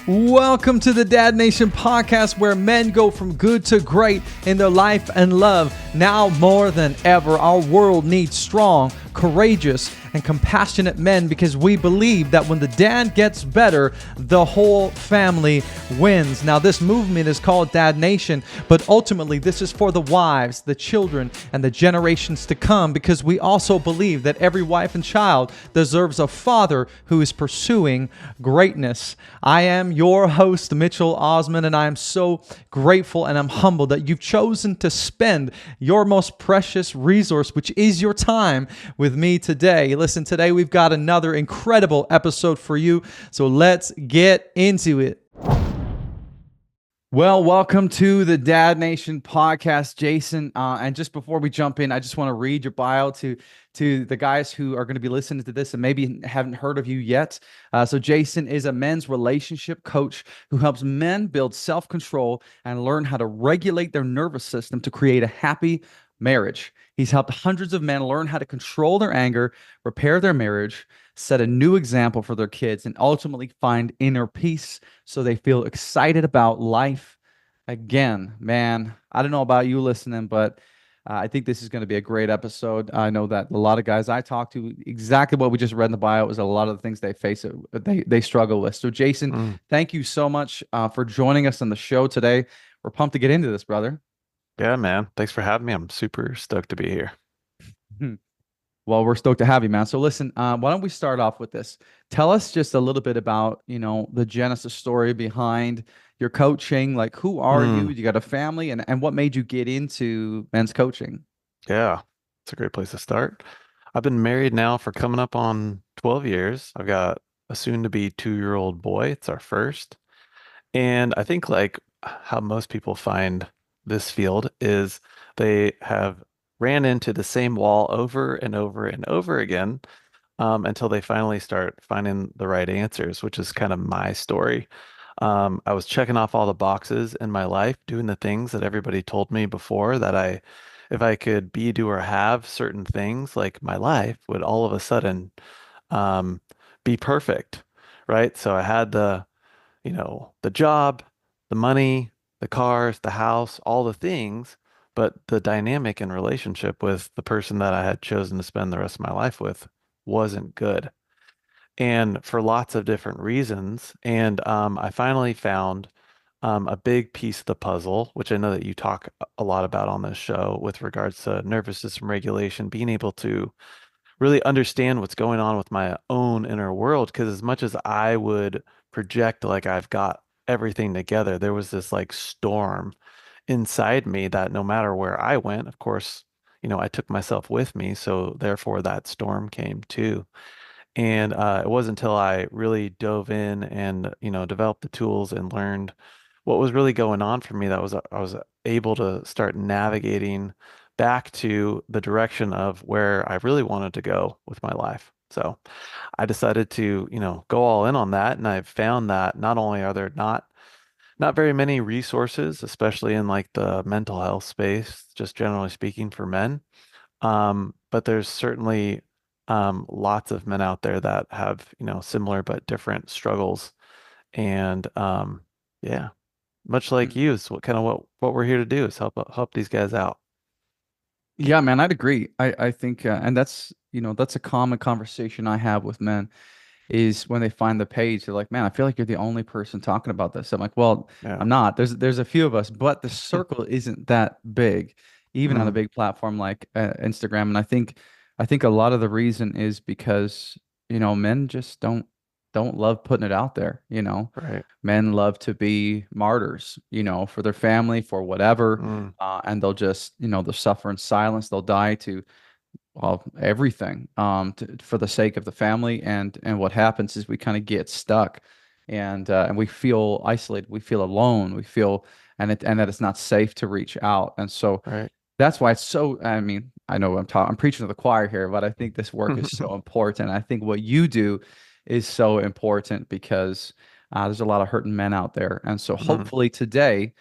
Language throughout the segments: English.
Welcome to the Dad Nation podcast, where men go from good to great in their life and love. Now more than ever, our world needs strong, courageous, and compassionate men, because we believe that when the dad gets better, the whole family wins. Now, this movement is called Dad Nation, but ultimately this is for the wives, the children, and the generations to come, because we also believe that every wife and child deserves a father who is pursuing greatness. I am your host, Mitchell Osman, and I am so grateful and I'm humbled that you've chosen to spend your most precious resource, which is your time, with me today. Listen, today we've got another incredible episode for you, so let's get into it. Well, welcome to the Dad Nation podcast, Jason. And just before we jump in, I just want to read your bio to the guys who are going to be listening to this and maybe haven't heard of you yet. So Jason is a men's relationship coach who helps men build self-control and learn how to regulate their nervous system to create a happy marriage. He's helped hundreds of men learn how to control their anger, repair their marriage, set a new example for their kids, and ultimately find inner peace so they feel excited about life again. Man, I don't know about you listening, but I think this is going to be a great episode. I know that a lot of guys I talk to, exactly what we just read in the bio is a lot of the things they face, they struggle with. So Jason, thank you so much for joining us on the show today. We're pumped to get into this, brother. Yeah, man. Thanks for having me. I'm super stoked to be here. Well, we're stoked to have you, man. So listen, why don't we start off with this? Tell us just a little bit about, the genesis story behind your coaching. Like, who are you? You got a family, and what made you get into men's coaching? Yeah, it's a great place to start. I've been married now for coming up on 12 years. I've got a soon-to-be 2-year-old boy. It's our first. And I think like how most people find this field is they have ran into the same wall over and over and over again until they finally start finding the right answers, which is kind of my story. I was checking off all the boxes in my life, doing the things that everybody told me before that if I could be, do, or have certain things, like my life would all of a sudden um, be perfect, right? So I had the job, the money, the cars, the house, all the things, but the dynamic and relationship with the person that I had chosen to spend the rest of my life with wasn't good. And for lots of different reasons. And I finally found a big piece of the puzzle, which I know that you talk a lot about on this show with regards to nervous system regulation, being able to really understand what's going on with my own inner world. Because as much as I would project like I've got everything together, there was this like storm inside me that no matter where I went, of course, I took myself with me. So therefore that storm came too. And it wasn't until I really dove in and, developed the tools and learned what was really going on for me that I was able to start navigating back to the direction of where I really wanted to go with my life. So I decided to, go all in on that. And I've found that not only are there not very many resources, especially in like the mental health space, just generally speaking for men, but there's certainly lots of men out there that have, similar but different struggles. And yeah, much like you, is what we're here to do is help these guys out. Yeah, man, I'd agree. I think, and that's a common conversation I have with men, is when they find the page, they're like, "Man, I feel like you're the only person talking about this." I'm like, "Well, Yeah. I'm not. There's a few of us, but the circle isn't that big, even on a Mm, big platform like Instagram." And I think a lot of the reason is because men just don't love putting it out there. right. Men love to be martyrs, for their family, for whatever, Mm, and they'll just they'll suffer in silence. They'll die to, well, everything, for the sake of the family. And what happens is we kind of get stuck, and we feel isolated, we feel alone, we feel, and that it's not safe to reach out. And so right. that's why it's so, I mean, I know I'm preaching to the choir here, but I think this work is so important. I think what you do is so important because there's a lot of hurting men out there. And so Mm, hopefully today,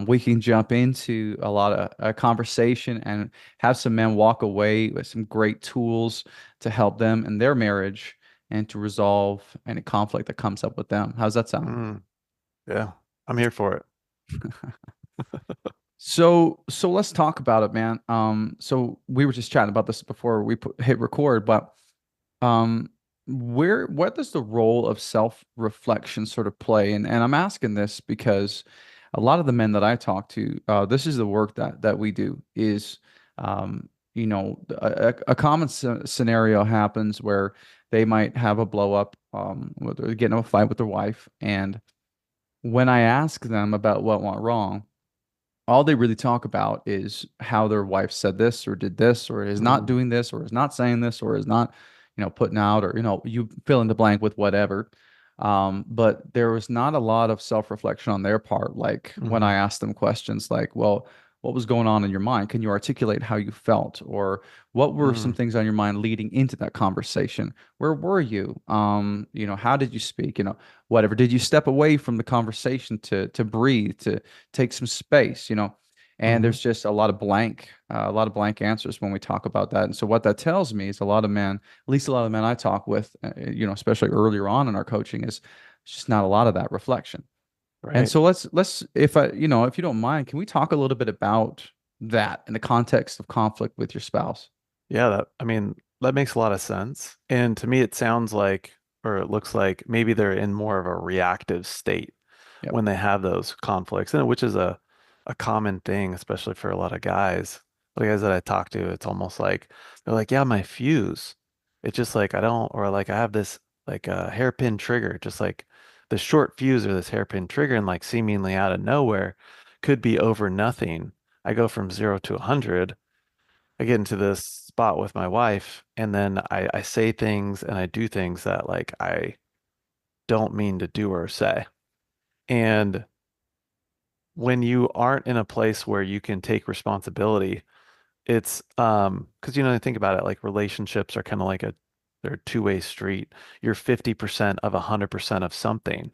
we can jump into a lot of conversation and have some men walk away with some great tools to help them in their marriage and to resolve any conflict that comes up with them. How's that sound? Mm, yeah. I'm here for it. So let's talk about it, man. So we were just chatting about this before we hit record, but um, what does the role of self-reflection sort of play? And I'm asking this because a lot of the men that I talk to, this is the work that we do is, a common scenario happens where they might have a blow up, whether they're getting in a fight with their wife, and when I ask them about what went wrong, all they really talk about is how their wife said this or did this or is not Mm, doing this or is not saying this or is not, putting out or, you fill in the blank with whatever. But there was not a lot of self-reflection on their part. Like when I mm, asked them questions like, well, what was going on in your mind? Can you articulate how you felt? Or what were some mm, things on your mind leading into that conversation? Where were you? How did you speak? Whatever. Did you step away from the conversation to breathe, to take some space, and mm, there's just a lot of blank answers when we talk about that. And so what that tells me is a lot of men, at least a lot of men I talk with, especially earlier on in our coaching, is just not a lot of that reflection. And right. so let's if you don't mind, can we talk a little bit about that in the context of conflict with your spouse? Yeah, I mean, that makes a lot of sense. And to me, it sounds like, or it looks like maybe they're in more of a reactive state Yep. when they have those conflicts, and which is a common thing, especially for a lot of guys. The guys that I talk to, it's almost like they're like, yeah, my fuse. It's just like I don't, or like I have this like a hairpin trigger, just like the short fuse or this hairpin trigger, and like seemingly out of nowhere could be over nothing. I go from 0 to 100. I get into this spot with my wife, and then I say things and I do things that like I don't mean to do or say. And when you aren't in a place where you can take responsibility, it's because think about it, like relationships are kind of like they're a two-way street. You're 50% of 100% of something.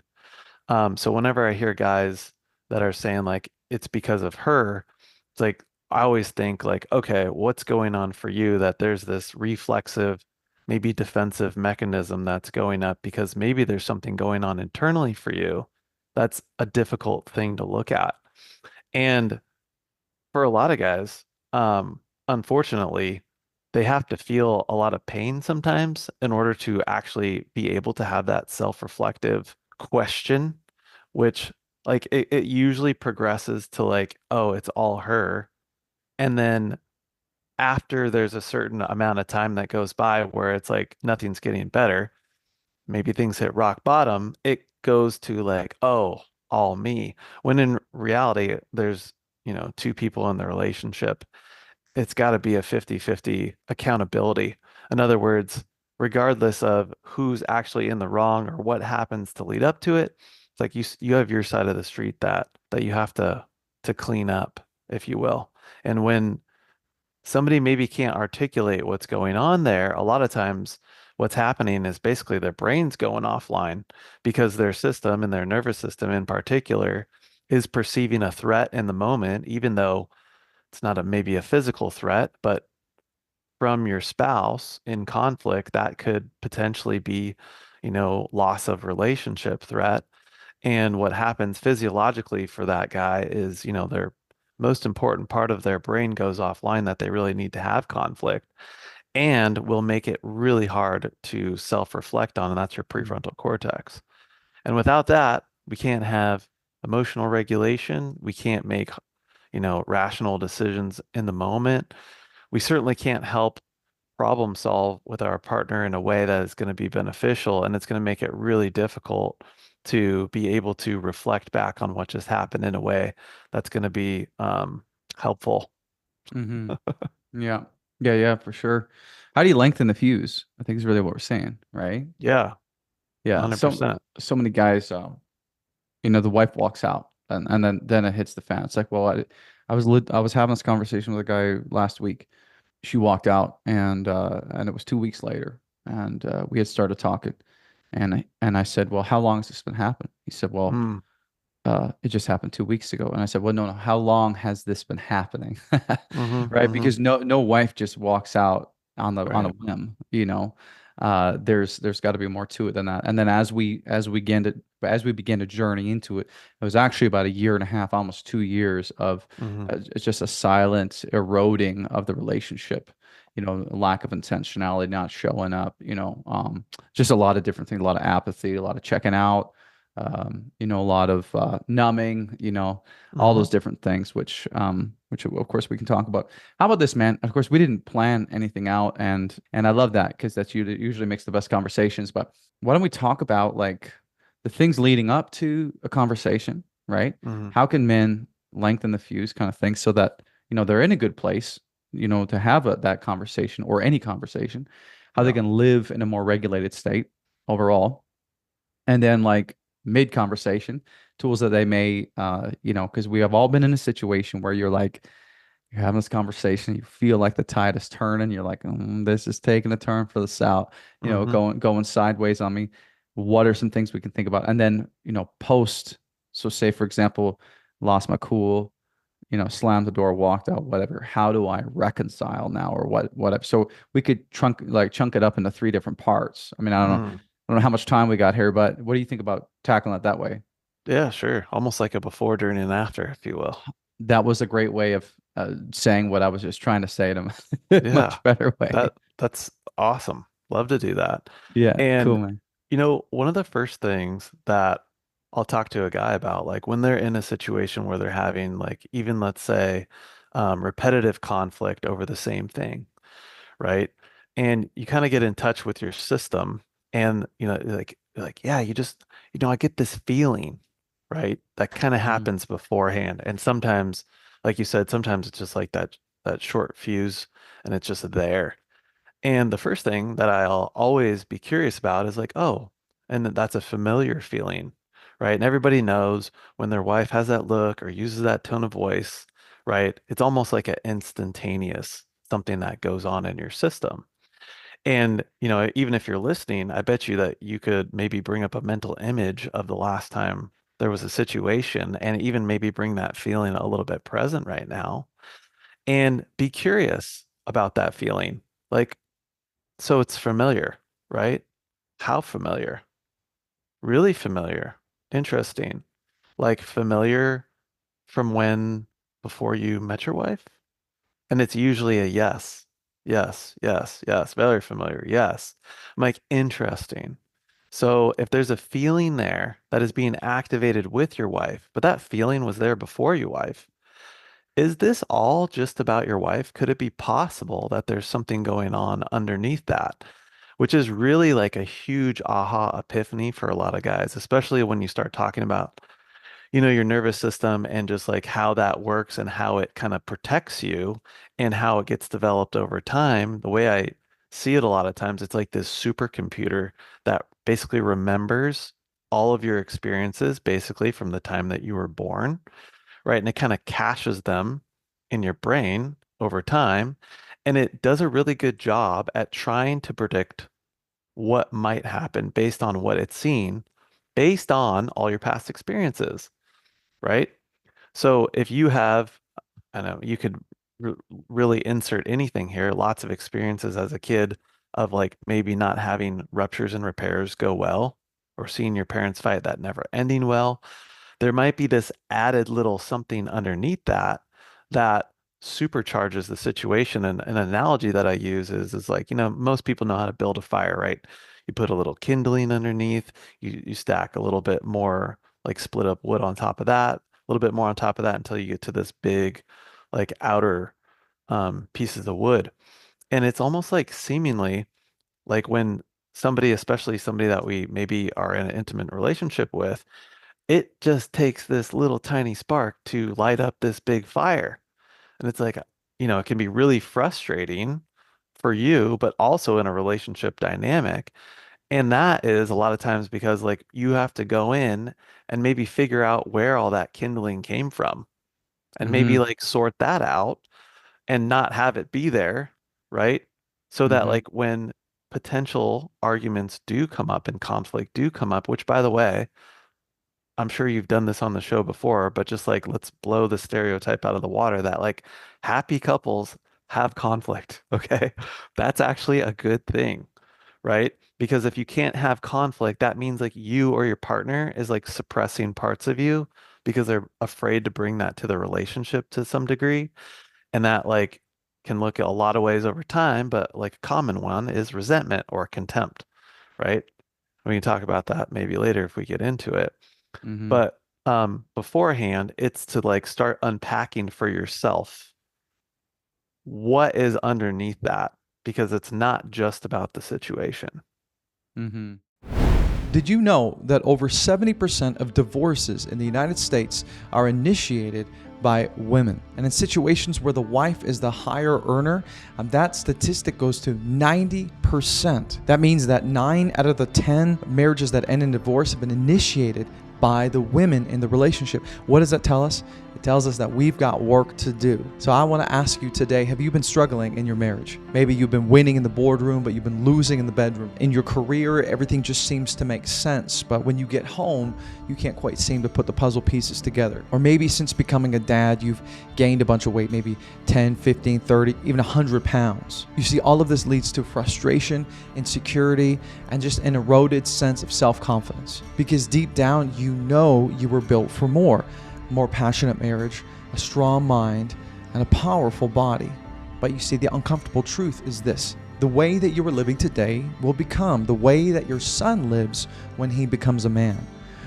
So whenever I hear guys that are saying like it's because of her, it's like I always think like, okay, what's going on for you that there's this reflexive, maybe defensive mechanism that's going up because maybe there's something going on internally for you that's a difficult thing to look at. And for a lot of guys, unfortunately, they have to feel a lot of pain sometimes in order to actually be able to have that self-reflective question, which like it usually progresses to like, oh, it's all her. And then after there's a certain amount of time that goes by where it's like nothing's getting better, maybe things hit rock bottom, it goes to like, oh, all me. When in reality, there's, two people in the relationship. It's got to be a 50-50 accountability. In other words, regardless of who's actually in the wrong or what happens to lead up to it, it's like you have your side of the street that you have to clean up, if you will. And when somebody maybe can't articulate what's going on there, a lot of times what's happening is basically their brain's going offline because their system and their nervous system in particular is perceiving a threat in the moment, even though it's not maybe a physical threat, but from your spouse in conflict, that could potentially be, loss of relationship threat. And what happens physiologically for that guy is, their most important part of their brain goes offline that they really need to have conflict and will make it really hard to self-reflect on, and that's your Mm. prefrontal cortex. And without that, we can't have emotional regulation. We can't make, rational decisions in the moment. We certainly can't help problem solve with our partner in a way that is going to be beneficial, and it's going to make it really difficult to be able to reflect back on what just happened in a way that's going to be helpful. Mm-hmm. Yeah. Yeah, yeah, for sure. How do you lengthen the fuse? I think is really what we're saying, right? Yeah, Yeah. So 100%. so many guys, the wife walks out and then it hits the fan. It's like, well, I was having this conversation with a guy last week. She walked out and it was 2 weeks later and we had started talking and I said, well, how long has this been happening? He said, well, Mm, it just happened 2 weeks ago. And I said, well, no, no, how long has this been happening? mm-hmm, Right? mm-hmm. Because no wife just walks out on a Right. whim. There's got to be more to it than that. And then as we began to journey into it, it was actually about a year and a half, almost 2 years of Hmm. it's just a silent eroding of the relationship. Lack of intentionality, not showing up. Just a lot of different things, a lot of apathy, a lot of checking out. A lot of numbing. All Hmm. those different things, which of course we can talk about. How about this, man? Of course, we didn't plan anything out, and I love that because that's usually makes the best conversations. But why don't we talk about like the things leading up to a conversation, right? Hmm. How can men lengthen the fuse, kind of thing, so that they're in a good place, to have that conversation or any conversation, how they Yeah. can live in a more regulated state overall, and then like mid conversation tools that they may because we have all been in a situation where you're having this conversation, you feel like the tide is turning, you're like, this is taking a turn for the south, Hmm. going sideways on me. What are some things we can think about? And then post, so say for example, lost my cool, slammed the door, walked out, whatever. How do I reconcile now, or whatever? So we could chunk it up into three different parts. I mean, I don't know how much time we got here, but what do you think about tackling it that way? Yeah, sure. Almost like a before, during, and after, if you will. That was a great way of saying what I was just trying to say to him. Yeah, Much better way. that's awesome. Love to do that. Yeah, And cool, man. one of the first things that I'll talk to a guy about, like when they're in a situation where they're having like even let's say repetitive conflict over the same thing, right? And you kind of get in touch with your system and like yeah, I get this feeling, right? That kind of Mhm. happens beforehand. And sometimes, like you said, sometimes it's just like that short fuse and it's just there. And the first thing that I'll always be curious about is like, oh, and that's a familiar feeling, right? And everybody knows when their wife has that look or uses that tone of voice, right? It's almost like an instantaneous something that goes on in your system. And, even if you're listening, I bet you that you could maybe bring up a mental image of the last time there was a situation and even maybe bring that feeling a little bit present right now and be curious about that feeling. Like, so it's familiar, right? How familiar? Really familiar. Interesting. Like familiar from when before you met your wife? And it's usually a yes. Yes, yes, yes. Very familiar. Yes. I'm like, interesting. So if there's a feeling there that is being activated with your wife, but that feeling was there before your wife, is this all just about your wife? Could it be possible that there's something going on underneath that? Which is really like a huge aha epiphany for a lot of guys, especially when you start talking about, your nervous system and just like how that works and how it kind of protects you and how it gets developed over time. The way I see it a lot of times, it's like this supercomputer that basically remembers all of your experiences basically from the time that you were born, right? And it kind of caches them in your brain over time. And it does a really good job at trying to predict what might happen based on what it's seen, based on all your past experiences, right? So if you have, I know you could r really insert anything here, lots of experiences as a kid of like maybe not having ruptures and repairs go well, or seeing your parents fight that never ending well, there might be this added little something underneath that supercharges the situation. And an analogy that I use is like, most people know how to build a fire, right? You put a little kindling underneath, you stack a little bit more like split up wood on top of that, a little bit more on top of that until you get to this big like outer pieces of wood. And it's almost like seemingly like when somebody, especially somebody that we maybe are in an intimate relationship with, it just takes this little tiny spark to light up this big fire. And it's like, it can be really frustrating for you, but also in a relationship dynamic. And that is a lot of times because like you have to go in and maybe figure out where all that kindling came from and maybe Mm-hmm. like sort that out and not have it be there, right? So that Mm-hmm. like when potential arguments do come up and conflict do come up, which by the way, I'm sure you've done this on the show before, but just like let's blow the stereotype out of the water that like happy couples have conflict, okay? That's actually a good thing, right? Because if you can't have conflict, that means like you or your partner is like suppressing parts of you because they're afraid to bring that to the relationship to some degree. And that like can look at a lot of ways over time, but like a common one is resentment or contempt, right? We can talk about that maybe later if we get into it. Mm-hmm. But beforehand, it's to like start unpacking for yourself what is underneath that because it's not just about the situation. Mm-hmm. Did you know that over 70% of divorces in the United States are initiated by women? And in situations where the wife is the higher earner, that statistic goes to 90%. That means that 9 out of the 10 marriages that end in divorce have been initiated by the women in the relationship. What does that tell us? It tells us that we've got work to do. So I want to ask you today, have you been struggling in your marriage? Maybe you've been winning in the boardroom, but you've been losing in the bedroom. In your career, everything just seems to make sense, but when you get home, you can't quite seem to put the puzzle pieces together. Or maybe since becoming a dad, you've gained a bunch of weight, maybe 10, 15, 30, even 100 pounds. You see, all of this leads to frustration, insecurity, and just an eroded sense of self-confidence. Because deep down, you know you were built for more passionate marriage, a strong mind, and a powerful body. But you see, the uncomfortable truth is this: the way that you are living today will become the way that your son lives when he becomes a man.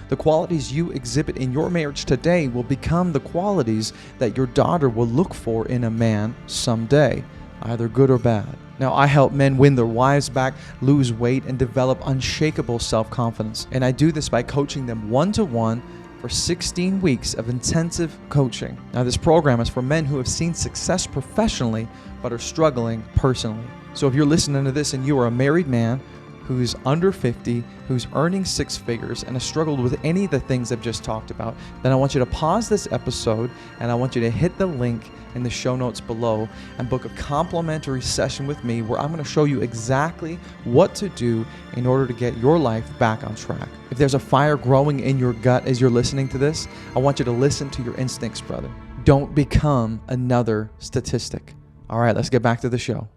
The qualities you exhibit in your marriage today will become the qualities that your daughter will look for in a man someday, either good or bad. Now, I help men win their wives back, lose weight, and develop unshakable self-confidence. And I do this by coaching them one-to-one for 16 weeks of intensive coaching. Now, this program is for men who have seen success professionally but are struggling personally. So if you're listening to this and you are a married man who's under 50, who's earning 6 figures, and has struggled with any of the things I've just talked about, then I want you to pause this episode and I want you to hit the link in the show notes below and book a complimentary session with me where I'm going to show you exactly what to do in order to get your life back on track. If there's a fire growing in your gut as you're listening to this, I want you to listen to your instincts, brother. Don't become another statistic. All right, let's get back to the show.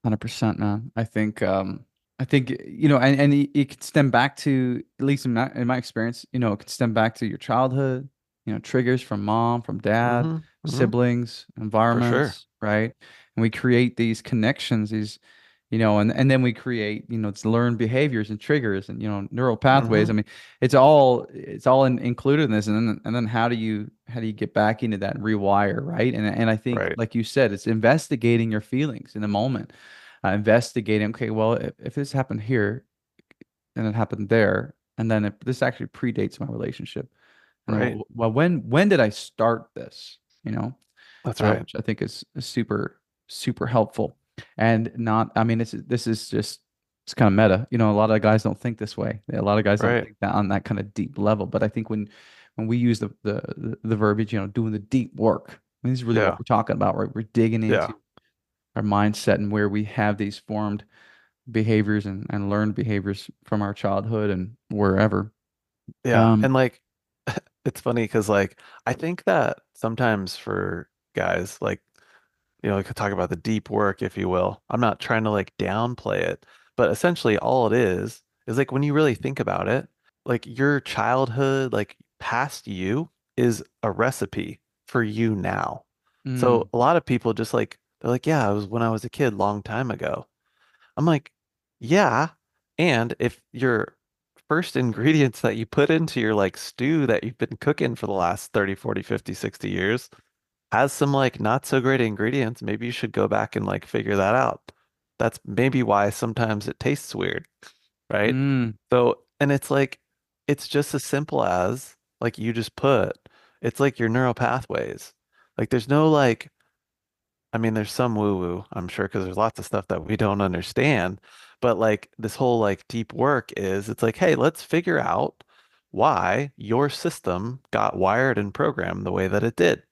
100%, man. I think, and it could stem back to, at least in my experience, it could stem back to your childhood, triggers from mom, from dad, Mm-hmm. Mm-hmm. siblings, For sure. environments, right? And we create these connections, and then we create, it's learned behaviors and triggers and, neural pathways. Mm-hmm. I mean, it's all included in this. And then how do you get back into that and rewire, right? And I think, Right. like you said, it's investigating your feelings in the moment, investigating, okay, well, if this happened here and it happened there, and then if this actually predates my relationship, and then, Right. well, when did I start this? That's right. Which I think is super, super helpful. And not, I mean, this is just, it's kind of meta. A lot of guys don't think this way. A lot of guys don't Right. think that on that kind of deep level. But I think when we use the verbiage, doing the deep work, I mean, this is really what Yeah. we're talking about, right? We're digging into Yeah. our mindset and where we have these formed behaviors and learned behaviors from our childhood and wherever. Yeah. Um, And like it's funny because like I think that sometimes for guys, like, like talk about the deep work, if you will. I'm not trying to like downplay it, but essentially all it is like when you really think about it, like your childhood, like past you is a recipe for you now. mm, So a lot of people just like they're like, yeah, it was when I was a kid long time ago. I'm like, yeah. And if your first ingredients that you put into your like stew that you've been cooking for the last 30, 40, 50, 60 years has some like not so great ingredients, maybe you should go back and like figure that out. That's maybe why sometimes it tastes weird, right? mm, So, and it's like, it's just as simple as like you just put, it's like your neural pathways. Like there's no like, I mean, there's some woo-woo, I'm sure, because there's lots of stuff that we don't understand. But like this whole like deep work is it's like, hey, let's figure out why your system got wired and programmed the way that it did.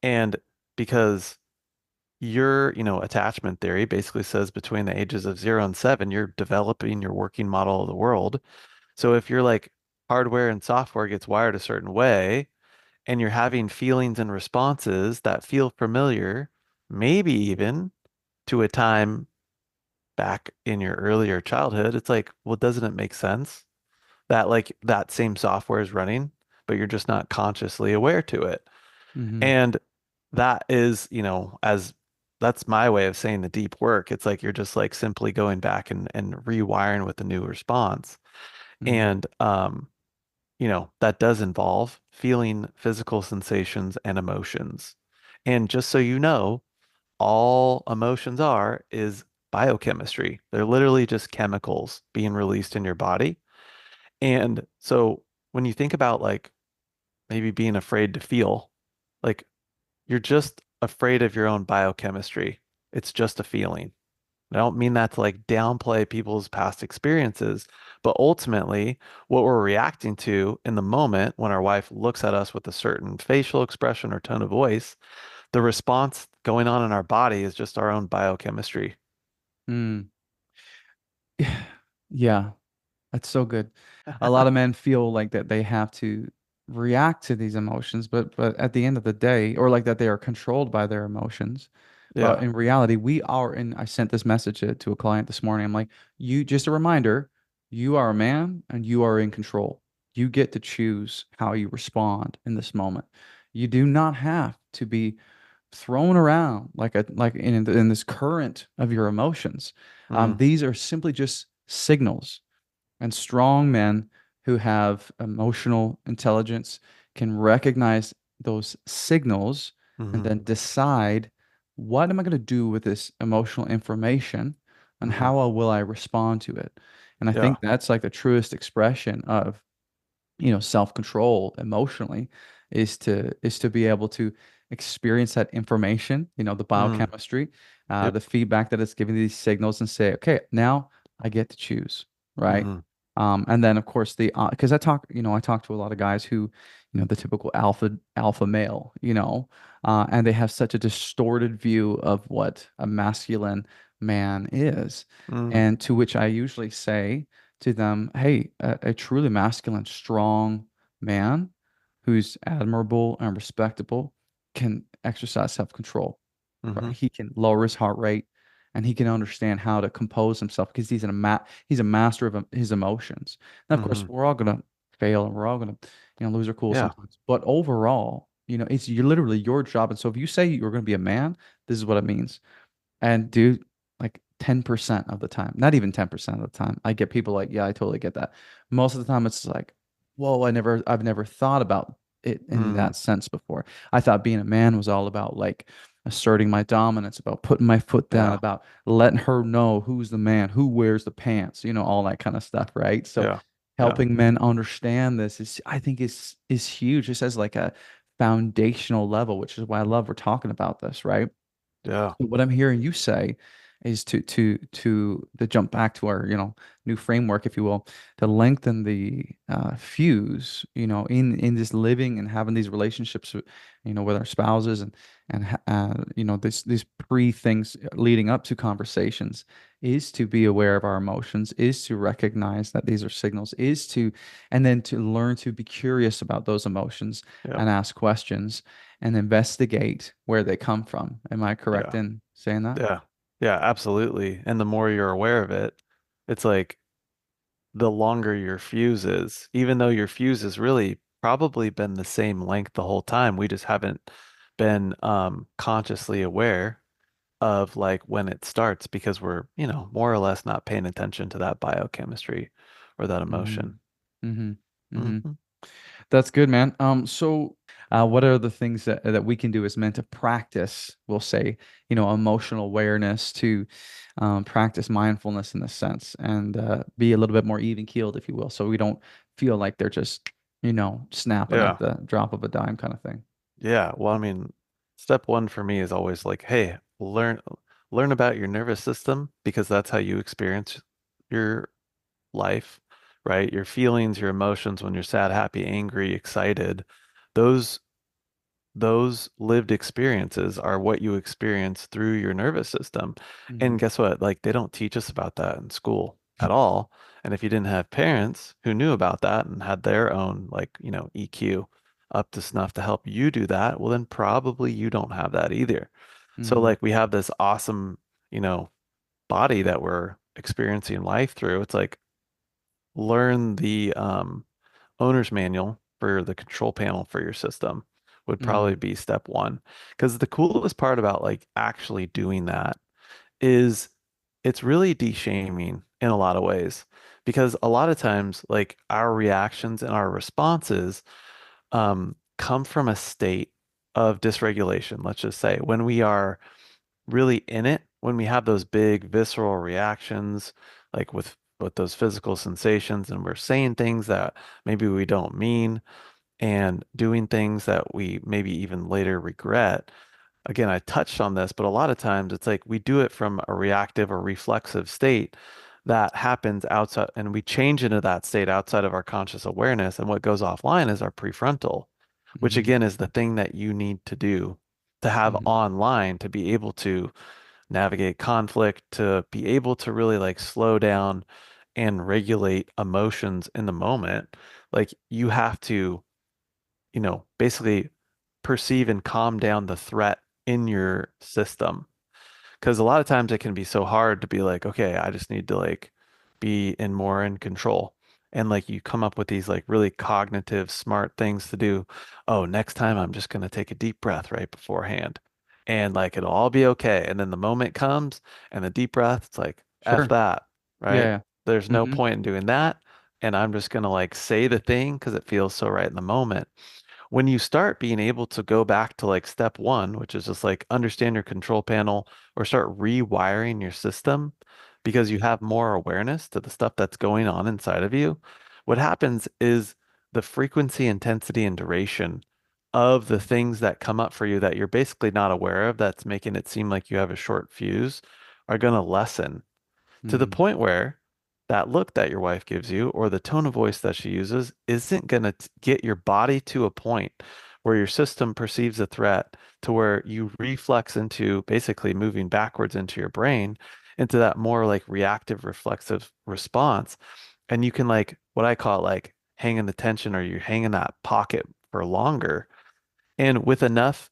And because your, attachment theory basically says between the ages of 0 and 7, you're developing your working model of the world. So if your like hardware and software gets wired a certain way, and you're having feelings and responses that feel familiar, maybe even to a time back in your earlier childhood, it's like, well, doesn't it make sense that like that same software is running, but you're just not consciously aware to it? Mm-hmm. And that is, as that's my way of saying the deep work. It's like you're just like simply going back and rewiring with a new response. Mm-hmm. And that does involve feeling physical sensations and emotions. And just so you know, all emotions are is biochemistry. They're literally just chemicals being released in your body. And so when you think about like maybe being afraid to feel, like you're just afraid of your own biochemistry. It's just a feeling. I don't mean that to like downplay people's past experiences, but ultimately, what we're reacting to in the moment when our wife looks at us with a certain facial expression or tone of voice, the response going on in our body is just our own biochemistry. Mm. Yeah. That's so good. A lot of men feel like that they have to react to these emotions, but at the end of the day, or like that they are controlled by their emotions. But Yeah. in reality, we are in. I sent this message to a client this morning. I'm like, you just a reminder, you are a man and you are in control. You get to choose how you respond in this moment. You do not have to be thrown around like in this current of your emotions. Mm, These are simply just signals, and strong men who have emotional intelligence can recognize those signals and hmm then decide, what am I going to do with this emotional information and hmm how will I respond to it? And I Yeah. think that's like the truest expression of, self-control emotionally, is to be able to experience that information, the Mm, biochemistry, yep. the feedback that it's giving these signals, and say, okay, now I get to choose, right? hmm And then of course because I talk to a lot of guys who, the typical alpha male, and they have such a distorted view of what a masculine man is, mm, and to which I usually say to them, hey, a truly masculine, strong man who's admirable and respectable can exercise self-control, right? hmm He can lower his heart rate and he can understand how to compose himself because he's a master of his emotions. And of course, hmm we're all gonna fail and we're all gonna, lose our cool Yeah. sometimes. But overall, it's literally your job. And so if you say you're gonna be a man, this is what it means. And dude, like 10% of the time, not even 10% of the time, I get people like, yeah, I totally get that. Most of the time it's like, whoa, I've never thought about it in Mm, that sense before. I thought being a man was all about like asserting my dominance, about putting my foot down, yeah. about letting her know who's the man, who wears the pants, all that kind of stuff, right? So Yeah. Yeah. helping men understand this I think is huge. Just as like a foundational level, which is why I love we're talking about this, right? Yeah. What I'm hearing you say is to jump back to our, new framework, if you will, to lengthen the fuse, in this living and having these relationships, with our spouses, and these pre things leading up to conversations, is to be aware of our emotions, is to recognize that these are signals, and then to learn to be curious about those emotions Yeah. and ask questions and investigate where they come from. Am I correct Yeah. in saying that? Yeah. Yeah, absolutely. And the more you're aware of it, it's like the longer your fuse is, even though your fuse has really probably been the same length the whole time. We just haven't been consciously aware of like when it starts because we're, more or less not paying attention to that biochemistry or that emotion. Mm-hmm. Mm-hmm. Mm-hmm. Hmm That's good, man. What are the things that we can do as men to practice, we'll say, emotional awareness, to practice mindfulness in this sense, and be a little bit more even keeled, if you will, so we don't feel like they're just, snapping at Yeah. the drop of a dime kind of thing. Yeah. Well, I mean, step one for me is always like, hey, learn about your nervous system because that's how you experience your life, right? Your feelings, your emotions when you're sad, happy, angry, excited, those those lived experiences are what you experience through your nervous system. And Mm-hmm. guess what? Like they don't teach us about that in school at all. And if you didn't have parents who knew about that and had their own like, EQ up to snuff to help you do that, well then probably you don't have that either. So Mm-hmm. like we have this awesome you know, body that we're experiencing life through. It's like learn the owner's manual for the control panel for your system would probably Mm, be step one. Because the coolest part about like actually doing that is it's really de-shaming in a lot of ways. Because a lot of times, like our reactions and our responses come from a state of dysregulation, let's just say, when we are really in it, when we have those big visceral reactions, like with those physical sensations, and we're saying things that maybe we don't mean, and doing things that we maybe even later regret. Again, I touched on this, but a lot of times it's like we do it from a reactive or reflexive state that happens outside, and we change into that state outside of our conscious awareness. And what goes offline is our prefrontal, which mm-hmm, again is the thing that you need to do to have mm-hmm, online to be able to navigate conflict, to be able to really like slow down and regulate emotions in the moment. Like you have to, basically perceive and calm down the threat in your system. Because a lot of times it can be so hard to be like, okay, I just need to like be in more in control. And like you come up with these like really cognitive, smart things to do. Oh, next time I'm just gonna take a deep breath right beforehand. And like it'll all be okay. And then the moment comes and the deep breath, it's like, F sure. that, right? Yeah. There's Yeah. no Mm-hmm, point in doing that. And I'm just gonna like say the thing because it feels so right in the moment. When you start being able to go back to like step one, which is just like understand your control panel or start rewiring your system because you have more awareness to the stuff that's going on inside of you, what happens is the frequency, intensity, and duration of the things that come up for you that you're basically not aware of, that's making it seem like you have a short fuse, are going to lessen to the mm-hmm, point where that look that your wife gives you or the tone of voice that she uses isn't going to get your body to a point where your system perceives a threat to where you reflex into basically moving backwards into your brain into that more like reactive reflexive response. And you can like what I call like hanging the tension or you hang in that pocket for longer. And with enough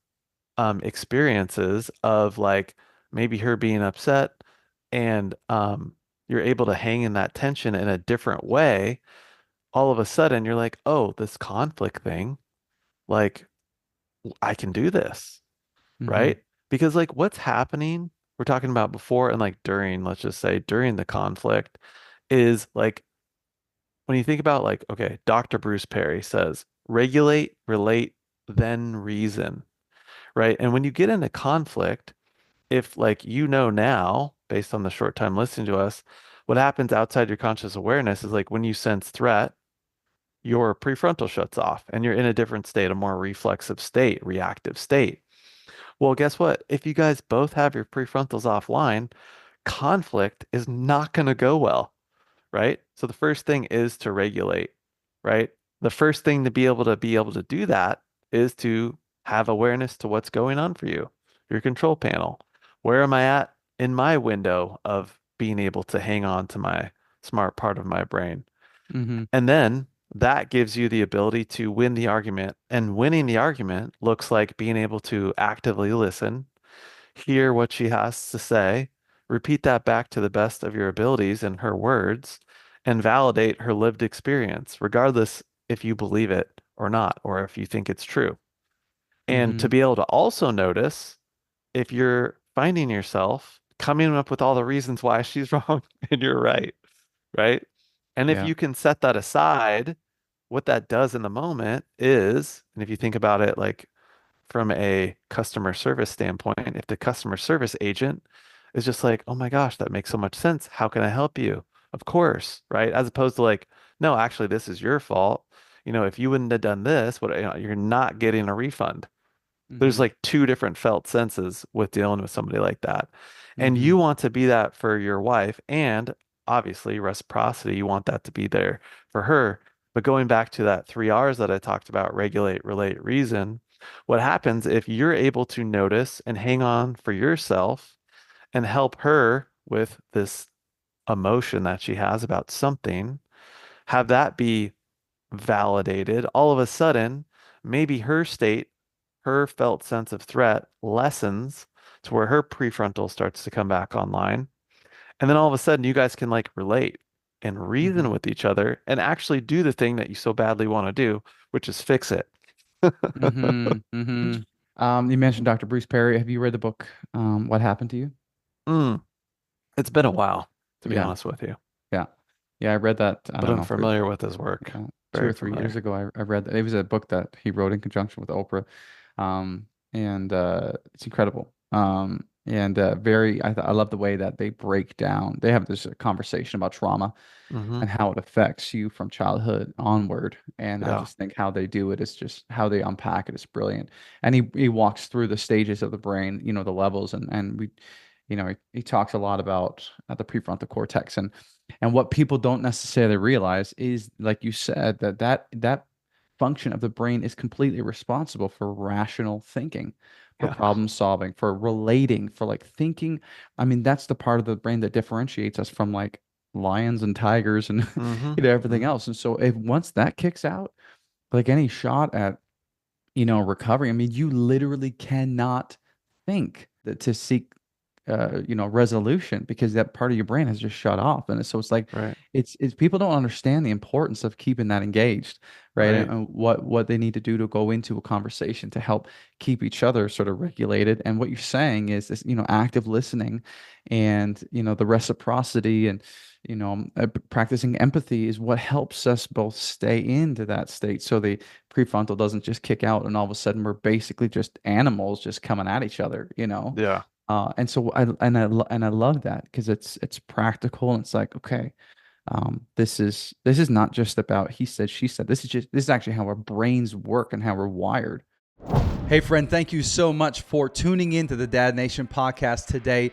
experiences of like maybe her being upset and you're able to hang in that tension in a different way, all of a sudden you're like, oh, this conflict thing, like I can do this, mm-hmm, right? Because like what's happening, we're talking about before and like during, let's just say during the conflict, is like when you think about like, okay, Dr. Bruce Perry says, regulate, relate, then reason, right? And when you get into conflict, if like now, based on the short time listening to us, what happens outside your conscious awareness is like when you sense threat, your prefrontal shuts off and you're in a different state, a more reflexive state, reactive state. Well, guess what? If you guys both have your prefrontals offline, conflict is not going to go well, right? So the first thing is to regulate, right? The first thing to be able to do that is to have awareness to what's going on for you, your control panel. Where am I at in my window of being able to hang on to my smart part of my brain? mm-hmm, And then that gives you the ability to win the argument. And winning the argument looks like being able to actively listen, hear what she has to say, repeat that back to the best of your abilities in her words, and validate her lived experience, regardless if you believe it or not, or if you think it's true. And to mm-hmm, be able to also notice if you're finding yourself coming up with all the reasons why she's wrong and you're right, right? And if yeah. you can set that aside, what that does in the moment is, and if you think about it like from a customer service standpoint, if the customer service agent is just like, oh my gosh, that makes so much sense. How can I help you? Of course, right? As opposed to like, no, actually, this is your fault. If you wouldn't have done this, you're not getting a refund. There's Mm-hmm, like two different felt senses with dealing with somebody like that. And mm-hmm, you want to be that for your wife. And obviously, reciprocity, you want that to be there for her. But going back to that 3 R's that I talked about, regulate, relate, reason, what happens if you're able to notice and hang on for yourself and help her with this emotion that she has about something, have that be validated, all of a sudden, maybe her state, her felt sense of threat lessens to where her prefrontal starts to come back online. And then all of a sudden you guys can like relate and reason Mm-hmm. with each other and actually do the thing that you so badly want to do, which is fix it. Mm-hmm. Mm-hmm. You mentioned Dr. Bruce Perry. Have you read the book, What Happened to You? Mm, it's been a while, to be Yeah. honest with you, Yeah. Yeah, I read that, I but don't I'm know, familiar with his work. 2 or Very 3 years familiar. ago. I read that. It was a book that he wrote in conjunction with Oprah. And it's incredible. And very, I love the way that they break down. They have this conversation about trauma Hmm. and how it affects you from childhood onward. And I Yeah. just think how they do it is just how they unpack it is brilliant. And he walks through the stages of the brain, the levels, and he talks a lot about the prefrontal cortex and what people don't necessarily realize is, like you said, that function of the brain is completely responsible for rational thinking, for Yeah. problem solving, for relating, for like thinking. I mean, that's the part of the brain that differentiates us from like lions and tigers and Hmm. everything Hmm. else. And so if once that kicks out, like any shot at recovery, I mean, you literally cannot think that to seek resolution because that part of your brain has just shut off. And so it's like Right. it's people don't understand the importance of keeping that engaged, right? And, Right. and what they need to do to go into a conversation to help keep each other sort of regulated. And what you're saying is this, active listening and the reciprocity and practicing empathy is what helps us both stay into that state so the prefrontal doesn't just kick out and all of a sudden we're basically just animals just coming at each other. Yeah. And so I love that because it's practical and it's like, okay, this is not just about he said, she said. This is actually how our brains work and how we're wired. Hey, friend, thank you so much for tuning in to the Dad Nation podcast today.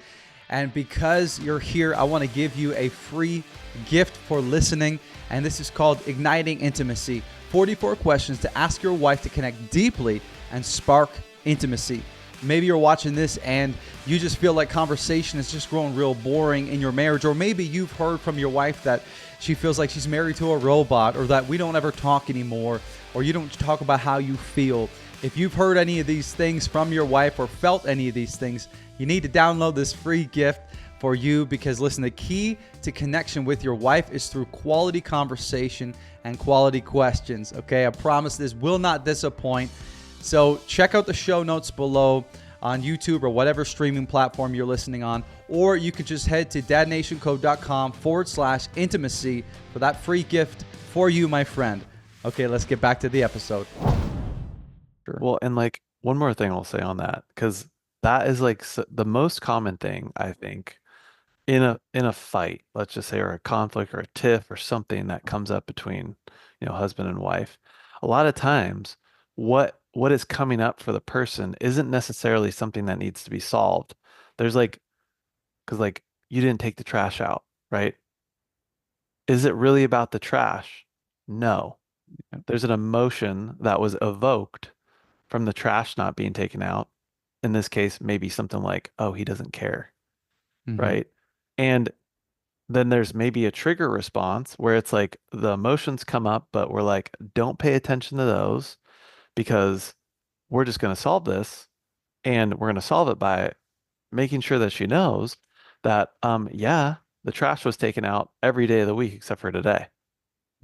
And because you're here, I want to give you a free gift for listening. And this is called Igniting Intimacy 44 questions to ask your wife to connect deeply and spark intimacy. Maybe you're watching this and you just feel like conversation is just growing real boring in your marriage. Or maybe you've heard from your wife that she feels like she's married to a robot or that we don't ever talk anymore or you don't talk about how you feel. If you've heard any of these things from your wife or felt any of these things, you need to download this free gift for you because listen, the key to connection with your wife is through quality conversation and quality questions. Okay, I promise this will not disappoint. So check out the show notes below on YouTube or whatever streaming platform you're listening on, or you could just head to dadnationcode.com/intimacy for that free gift for you, my friend. Okay, let's get back to the episode. Sure. Well, and like one more thing I'll say on that, because that is like the most common thing I think in a fight, let's just say, or a conflict or a tiff or something that comes up between, husband and wife. A lot of times, what is coming up for the person isn't necessarily something that needs to be solved. There's like, because like you didn't take the trash out, right? Is it really about the trash? No. Yep. There's an emotion that was evoked from the trash not being taken out. In this case, maybe something like, oh, he doesn't care, Mm-hmm. right? And then there's maybe a trigger response where it's like the emotions come up, but we're like, don't pay attention to those because we're just going to solve this. And we're going to solve it by making sure that she knows that, yeah, the trash was taken out every day of the week except for today,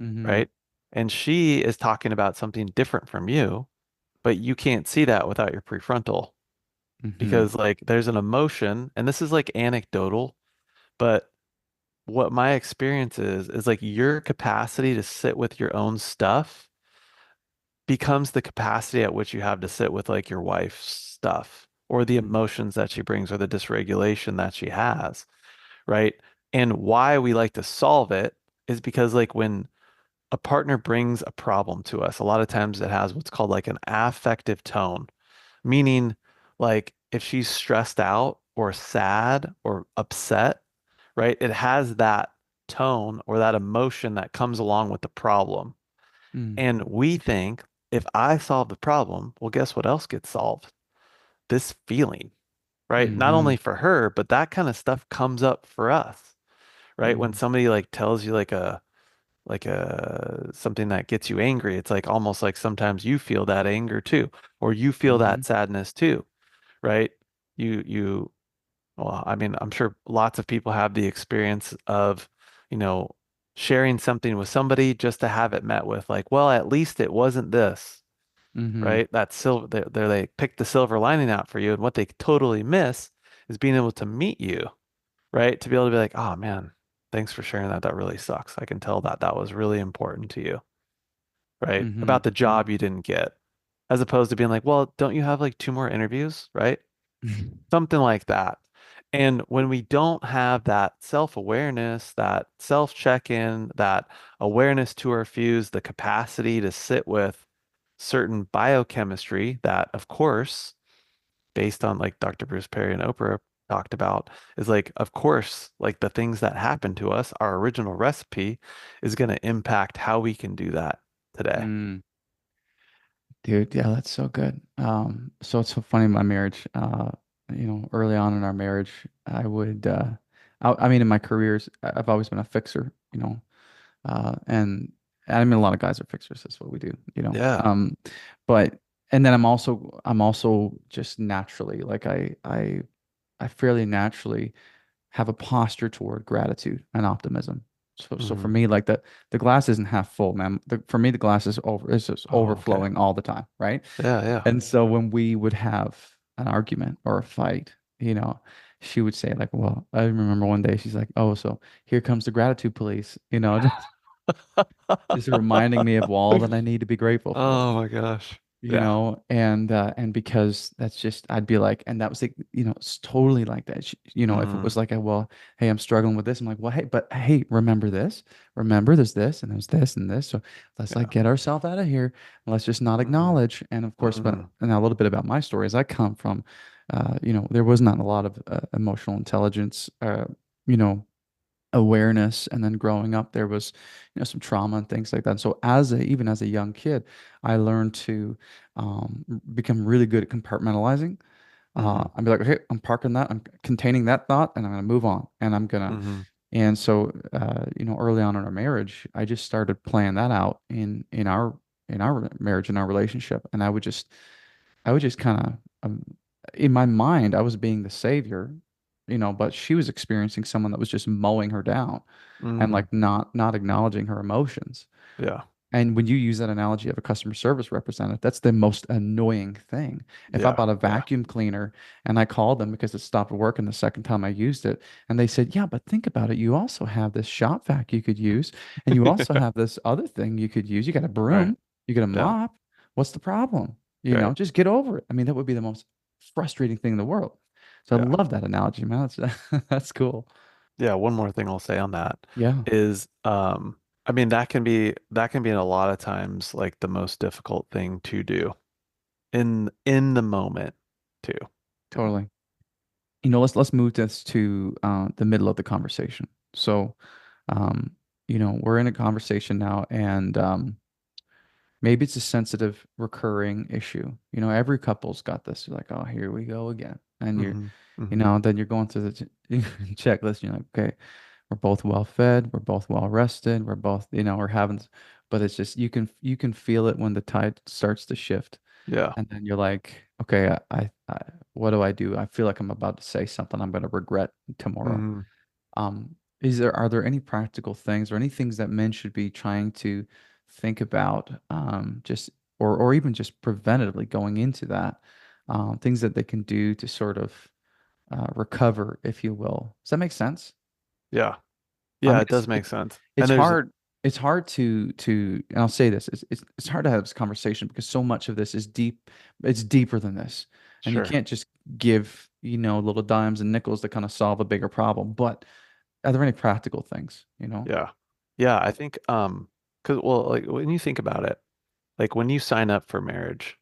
Mm-hmm. right? And she is talking about something different from you, but you can't see that without your prefrontal Mm-hmm. because like there's an emotion, and this is like anecdotal, but what my experience is like your capacity to sit with your own stuff becomes the capacity at which you have to sit with like your wife's stuff or the emotions that she brings or the dysregulation that she has, right? And why we like to solve it is because like when a partner brings a problem to us, a lot of times it has what's called like an affective tone, meaning like if she's stressed out or sad or upset, right? It has that tone or that emotion that comes along with the problem. Mm-hmm. And we think if I solve the problem, well, guess what else gets solved? This feeling, right? Not Mm-hmm. only for her, but that kind of stuff comes up for us, right? When Mm-hmm. somebody like tells you like a something that gets you angry, it's like almost like sometimes you feel that anger too, or you feel Mm-hmm. that sadness too, right? you well, I mean, I'm sure lots of people have the experience of, you know, sharing something with somebody just to have it met with like, well, at least it wasn't this, Mm-hmm. right? That silver, they pick the silver lining out for you, and what they totally miss is being able to meet you, right? To be able to be like, oh man, thanks for sharing that. That really sucks. I can tell that that was really important to you, right? Mm-hmm. About the job you didn't get, as opposed to being like, well, don't you have like two more interviews, right? Mm-hmm. Something like that. And when we don't have that self-awareness, that self-check-in, that awareness to our fuse, the capacity to sit with certain biochemistry that, of course, based on like Dr. Bruce Perry and Oprah talked about, is like, of course, like the things that happen to us, our original recipe is going to impact how we can do that today. Mm. Dude, yeah, that's so good. So it's so funny in my marriage. Early on in our marriage, I mean, in my careers, I've always been a fixer, and I mean, a lot of guys are fixers. That's what we do, you know. Yeah. But and then I'm also just naturally like I fairly naturally have a posture toward gratitude and optimism. So for Hmm. me, like the glass isn't half full, man. For me, the glass is just Oh, okay. overflowing all the time, right? Yeah, yeah. And so when we would have an argument or a fight, she would say like, "Well, I remember one day she's like, oh, so here comes the gratitude police," just reminding me of all that I need to be grateful for, Oh my gosh. Yeah. and because that's just I'd be like, and that was like, it's totally like that. If it Hmm. was like, well, hey, I'm struggling with this, I'm like, well, hey, but hey, remember this, remember there's this and there's this and this, so let's like Yeah. get ourselves out of here, and let's just not Hmm. acknowledge. And of course, but Hmm. and now a little bit about my story is I come from, there was not a lot of emotional intelligence, you know awareness, and then growing up there was some trauma and things like that. So even as a young kid, I learned to become really good at compartmentalizing. Hmm. I'd be like, okay, I'm parking that, I'm containing that thought, and I'm gonna move on, and Hmm. and so early on in our marriage, I just started playing that out in our marriage, in our relationship, and I would just kind of, in my mind, I was being the savior, but she was experiencing someone that was just mowing her down and Hmm. like not acknowledging her emotions. Yeah. And when you use that analogy of a customer service representative, that's the most annoying thing. If I Yeah. bought a Yeah. vacuum cleaner and I called them because it stopped working the second time I used it, and they said, "Yeah, but think about it. You also have this shop vac you could use, and you also have this other thing you could use. You got a Right. broom, you got a Yeah. mop. What's the problem? Right. Just get over it." I mean, that would be the most frustrating thing in the world. So I Yeah. love that analogy, man. That's cool. Yeah. One more thing I'll say on that Yeah, is, I mean, that can be in a lot of times like the most difficult thing to do in the moment too. You know? totally. Let's move this to the middle of the conversation. So, um, we're in a conversation now, and maybe it's a sensitive, recurring issue. Every couple's got this. You're like, oh, here we go again, and Hmm. Hmm. then you're going through the checklist. You're like, okay, we're both well fed, we're both well rested, we're both, we're having, but it's just you can feel it when the tide starts to shift, Yeah. and then you're like, okay, what do I do? I feel like I'm about to say something I'm going to regret tomorrow. Hmm. Are there any practical things or any things that men should be trying to think about, just or even just preventatively going into that, things that they can do to sort of recover, if you will? Does that make sense? Yeah. I Yeah. mean, It does make sense. it's And there's, hard. It's hard and I'll say this, it's hard to have this conversation because so much of this is deep. It's deeper than this. And you sure. can't just give, little dimes and nickels to kind of solve a bigger problem. But are there any practical things, Yeah. Yeah. I think, because, well, like when you think about it, like when you sign up for marriage,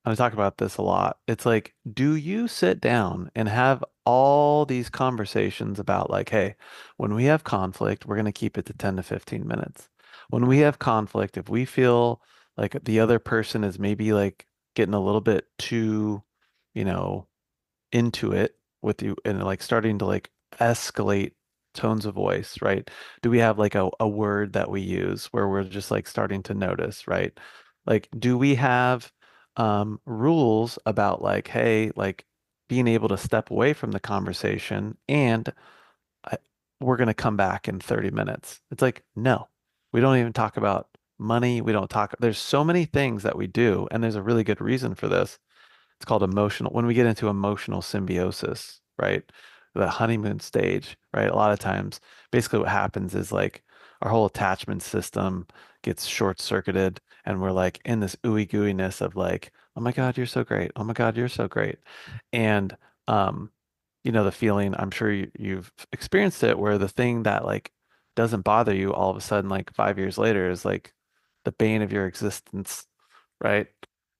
and I talk about this a lot. It's like, do you sit down and have all these conversations about like, hey, when we have conflict, we're going to keep it to 10 to 15 minutes. When we have conflict, if we feel like the other person is maybe like getting a little bit too, you know, into it with you and like starting to like escalate tones of voice, right? Do we have like a word that we use where we're just like starting to notice, right? Like, do we have rules about like, hey, like being able to step away from the conversation and I, we're going to come back in 30 minutes. It's like, no, we don't even talk about money. We don't talk. There's so many things that we do, and there's a really good reason for this. It's called emotional, when we get into emotional symbiosis, right? The honeymoon stage, right? A lot of times, basically what happens is like our whole attachment system gets short-circuited and we're like in this ooey gooeyness of like, oh my God, you're so great. Oh my God, you're so great. And um, the feeling, I'm sure you've experienced it where the thing that like doesn't bother you all of a sudden, like 5 years later, is like the bane of your existence, right?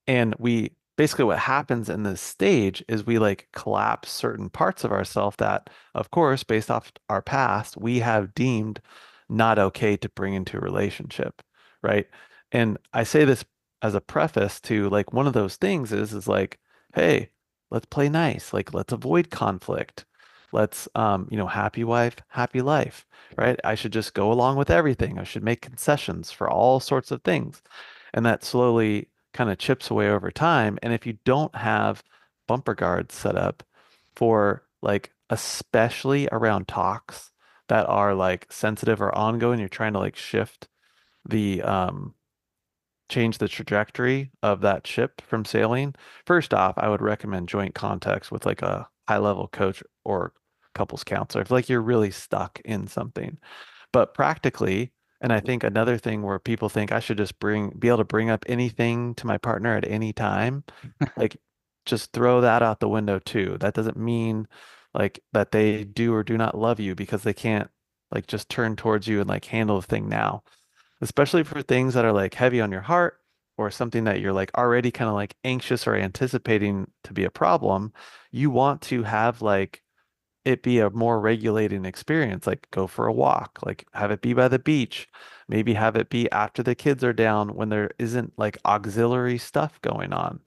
And we basically what happens in this stage is we like collapse certain parts of ourselves that, of course, based off our past, we have deemed not okay to bring into a relationship, right? And I say this as a preface to like one of those things is like, hey, let's play nice. Like let's avoid conflict. Let's happy wife, happy life, right? I should just go along with everything. I should make concessions for all sorts of things. And that slowly kind of chips away over time. And if you don't have bumper guards set up for like, especially around talks that are like sensitive or ongoing, you're trying to like shift the change the trajectory of that ship from sailing. First off, I would recommend joint contacts with like a high level coach or couples counselor. If like you're really stuck in something. But practically, and I think another thing where people think I should just be able to bring up anything to my partner at any time, like just throw that out the window too. That doesn't mean like that they do or do not love you because they can't like just turn towards you and like handle the thing now, especially for things that are like heavy on your heart or something that you're like already kind of like anxious or anticipating to be a problem. You want to have like it be a more regulating experience, like go for a walk, like have it be by the beach, maybe have it be after the kids are down when there isn't like auxiliary stuff going on,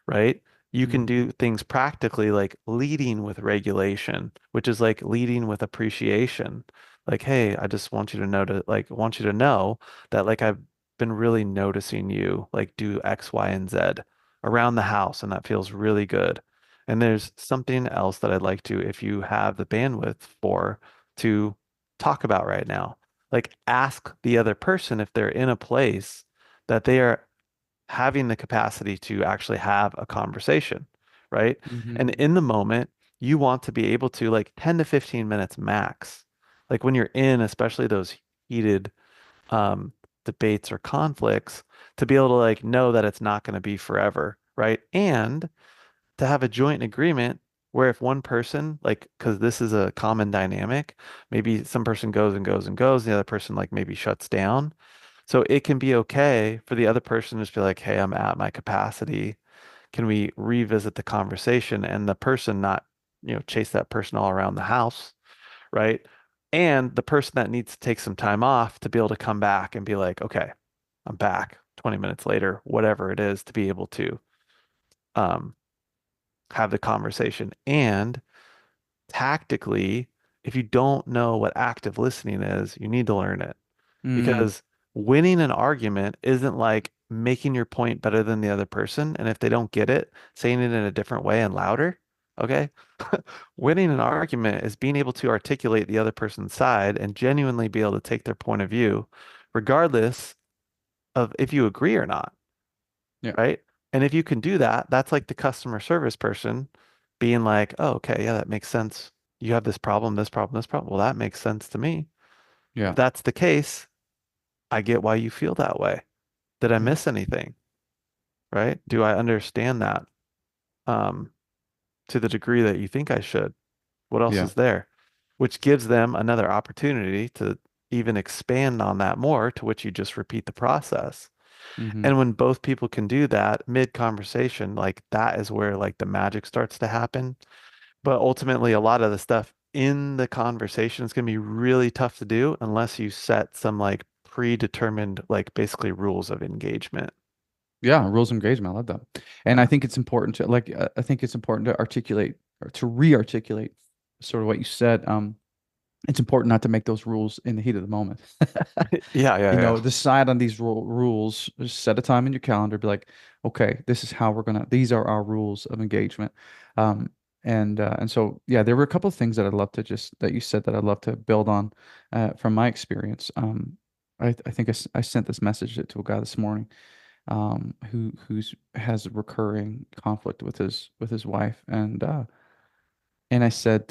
right? You can Mhm. do things practically like leading with regulation, which is like leading with appreciation. Like, hey, I just want you to know want you to know that like I've been really noticing you like do X, Y, and Z around the house, and that feels really good. And there's something else that I'd like to, if you have the bandwidth for, to talk about right now. Like ask the other person if they're in a place that they are having the capacity to actually have a conversation, right? And Mhm. in the moment, you want to be able to like 10 to 15 minutes max. Like when you're in, especially those heated um, debates or conflicts, to be able to like know that it's not going to be forever, right? And to have a joint agreement where if one person, like, because this is a common dynamic, maybe some person goes and goes and goes, and the other person like maybe shuts down. So it can be okay for the other person to just be like, hey, I'm at my capacity. Can we revisit the conversation? And the person not, chase that person all around the house, right? And the person that needs to take some time off to be able to come back and be like, okay, I'm back 20 minutes later, whatever it is, to be able to um, have the conversation. And tactically, if you don't know what active listening is, you need to learn it Mm. because winning an argument isn't like making your point better than the other person. And if they don't get it, saying it in a different way and louder. Okay. Winning an argument is being able to articulate the other person's side and genuinely be able to take their point of view, regardless of if you agree or not. Yeah. Right. And if you can do that, that's like the customer service person being like, oh, okay, yeah, that makes sense. You have this problem, this problem, this problem. Well, that makes sense to me. If Yeah. that's the case, I get why you feel that way. Did I Yeah. miss anything? Right? Do I understand that um, to the degree that you think I should? What else Yeah. is there? Which gives them another opportunity to even expand on that more, to which you just repeat the process. Mhm. And when both people can do that mid-conversation, like that is where like the magic starts to happen. But ultimately, a lot of the stuff in the conversation is going to be really tough to do unless you set some like predetermined, like basically rules of engagement. Yeah, rules of engagement. I love that. And I Yeah. think it's important to like I think it's important to articulate or to re-articulate sort of what you said. It's important not to make those rules in the heat of the moment. Yeah, yeah, yeah. Decide on these rules, just set a time in your calendar, be like, okay, this is how we're gonna, these are our rules of engagement. Um, And so yeah, there were a couple of things that I'd love to just that you said that I'd love to build on from my experience. I think I sent this message to a guy this morning who's has a recurring conflict with his wife, and I said,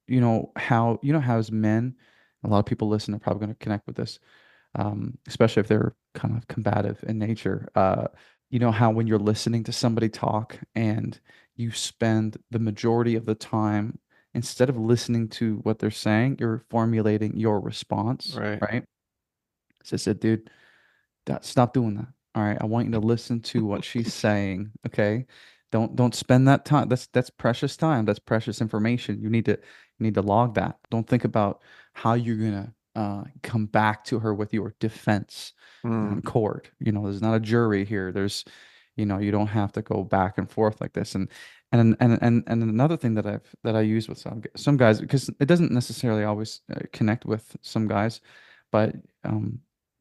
you know how as men, a lot of people listen are probably going to connect with this, especially if they're kind of combative in nature. You know how when you're listening to somebody talk and you spend the majority of the time, instead of listening to what they're saying, you're formulating your response, Right. right? So I said, dude, stop doing that. All right. I want you to listen to what she's saying. Okay. Don't spend that time. That's precious time. That's precious information. You need to log that. Don't think about how you're gonna come back to her with your defense Mm, on court. There's not a jury here. You don't have to go back and forth like this. And another thing that I use with some guys, because it doesn't necessarily always connect with some guys, but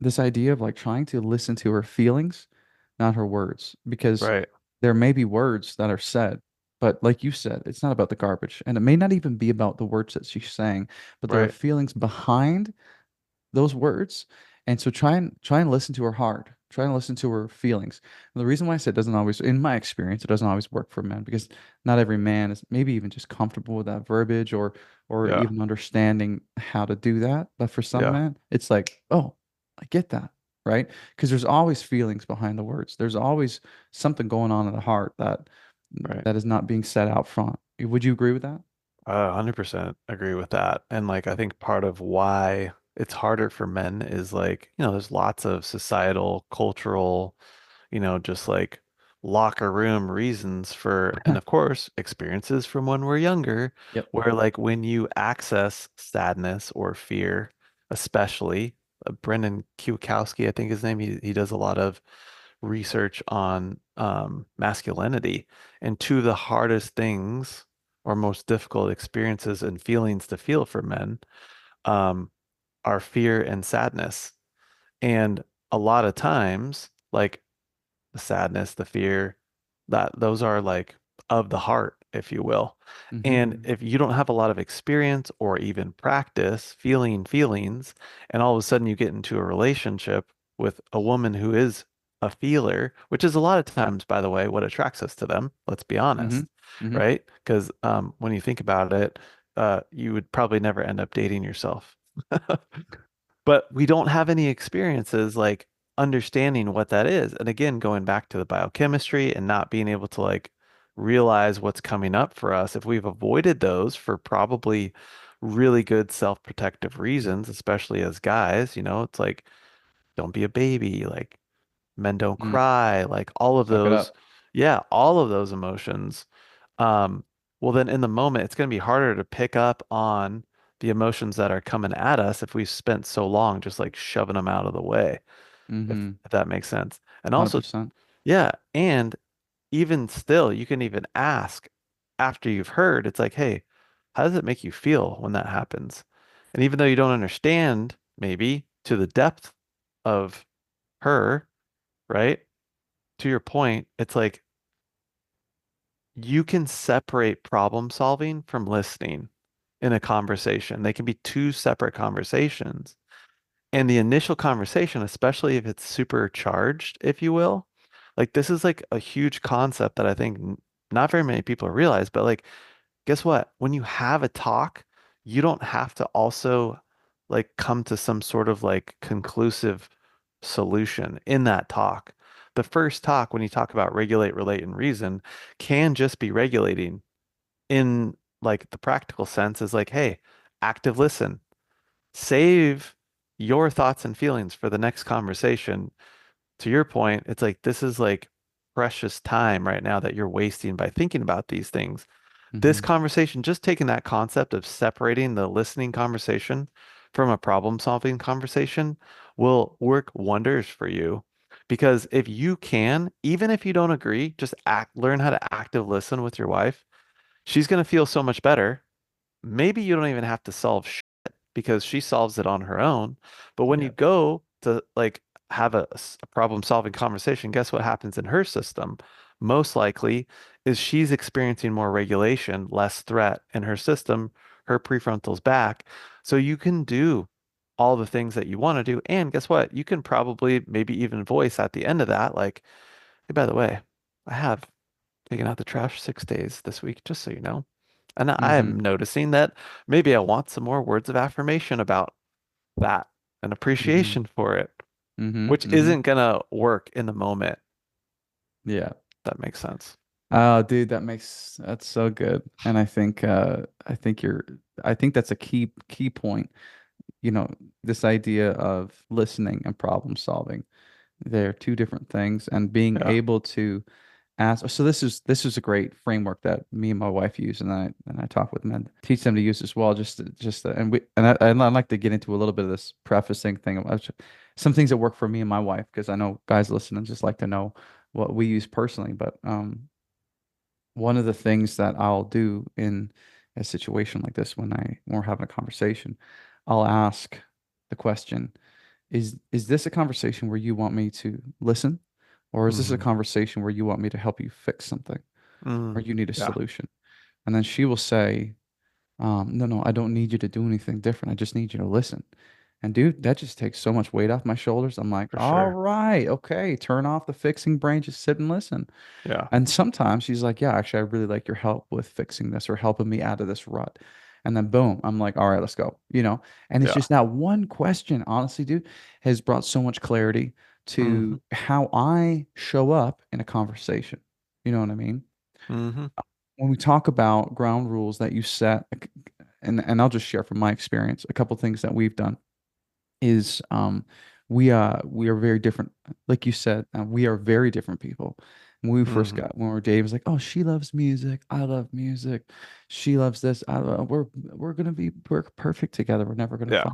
this idea of like trying to listen to her feelings, not her words, because right. there may be words that are said, but like you said, it's not about the garbage, and it may not even be about the words that she's saying, but there are Right. feelings behind those words. And so try and listen to her heart. Try and listen to her feelings. And the reason why I said it doesn't always, in my experience, it doesn't always work for men because not every man is maybe even just comfortable with that verbiage or Yeah. even understanding how to do that. But for some Yeah. men, it's like, oh, I get that, right? Because there's always feelings behind the words. There's always something going on in the heart Right. that is not being said out front. Would you agree with that? 100% agree with that. And like, I think part of why it's harder for men is like, there's lots of societal, cultural, just like locker room reasons for, and of course, experiences from when we're younger, Yep. where like when you access sadness or fear, especially Brendan Kiwkowski, I think his name, he does a lot of research on masculinity. And two of the hardest things or most difficult experiences and feelings to feel for men um, are fear and sadness. And a lot of times, like the sadness, the fear, that those are like of the heart, if you will. Mm-hmm. And if you don't have a lot of experience or even practice feeling feelings, and all of a sudden you get into a relationship with a woman who is a feeler, which is a lot of times, by the way, what attracts us to them, let's be Mm-hmm. honest, Mm-hmm. right? Because when you think about it, you would probably never end up dating yourself. But we don't have any experiences like understanding what that is. And again, going back to the biochemistry and not being able to like realize what's coming up for us, if we've avoided those for probably really good self-protective reasons, especially as guys, it's like, don't be a baby, like men don't Mm. cry, like all of Suck it those, up. yeah, all of those emotions. Um, well, then in the moment, it's going to be harder to pick up on the emotions that are coming at us if we've spent so long just like shoving them out of the way, Mm-hmm. if that makes sense. And also, 100%. yeah, and even still, you can even ask after you've heard, it's like, hey, how does it make you feel when that happens? And even though you don't understand, maybe to the depth of her, right? To your point, it's like you can separate problem solving from listening in a conversation. They can be two separate conversations. And the initial conversation, especially if it's super charged, if you will, like this is like a huge concept that I think not very many people realize, but like guess what? When you have a talk, you don't have to also like come to some sort of like conclusive solution in that talk. The first talk, when you talk about regulate, relate, and reason, can just be regulating in like the practical sense is like, hey, active listen, save your thoughts and feelings for the next conversation. To your point, it's like this is like precious time right now that you're wasting by thinking about these things. This Mm-hmm. conversation, just taking that concept of separating the listening conversation from a problem-solving conversation will work wonders for you. Because if you can, even if you don't agree, just learn how to active listen with your wife. She's going to feel so much better. Maybe you don't even have to solve shit because she solves it on her own. But when you Yeah. go to like have a problem-solving conversation, guess what happens in her system? most likely is she's experiencing more regulation, less threat in her system, her prefrontal's back. So you can do all the things that you want to do. And guess what? You can probably maybe even voice at the end of that, like, hey, by the way, I have taken out the trash 6 days this week, just so you know. And I Mm-hmm. am noticing that maybe I want some more words of affirmation about that and Mm-hmm. appreciation for it, Mm-hmm. which Mm-hmm. isn't gonna work in the moment. Yeah. That makes sense. Oh, dude, that's so good. And I think that's a key point. You know, this idea of listening and problem solving. They're two different things, and being Yeah. able to ask. So this is a great framework that me and my wife use, and I talk with men, teach them to use as well. And I'd like to get into a little bit of this prefacing thing of some things that work for me and my wife, because I know guys listening just like to know what we use personally. But one of the things that I'll do in a situation like this when we're having a conversation, I'll ask the question, is this a conversation where you want me to listen? Or is this a Hmm. conversation where you want me to help you fix something or Mm. you need a Yeah, solution? And then she will say, no, no, I don't need you to do anything different. I just need you to listen. And dude, that just takes so much weight off my shoulders. I'm like, for all sure. right, okay, turn off the fixing brain, just sit and listen. Yeah. And sometimes she's like, yeah, actually, I really like your help with fixing this or helping me out of this rut. And then boom, I'm like, all right, let's go. And it's Yeah. just that one question, honestly, dude, has brought so much clarity Hmm. to how I show up in a conversation. You know what I mean? Hmm. When we talk about ground rules that you set, and I'll just share from my experience, a couple things that we've done is we are very different. Like you said, we are very different people. Hmm. When we were dating, it was like, oh, she loves music, I love music, she loves this. We're gonna be perfect together. We're never gonna Yeah. fight.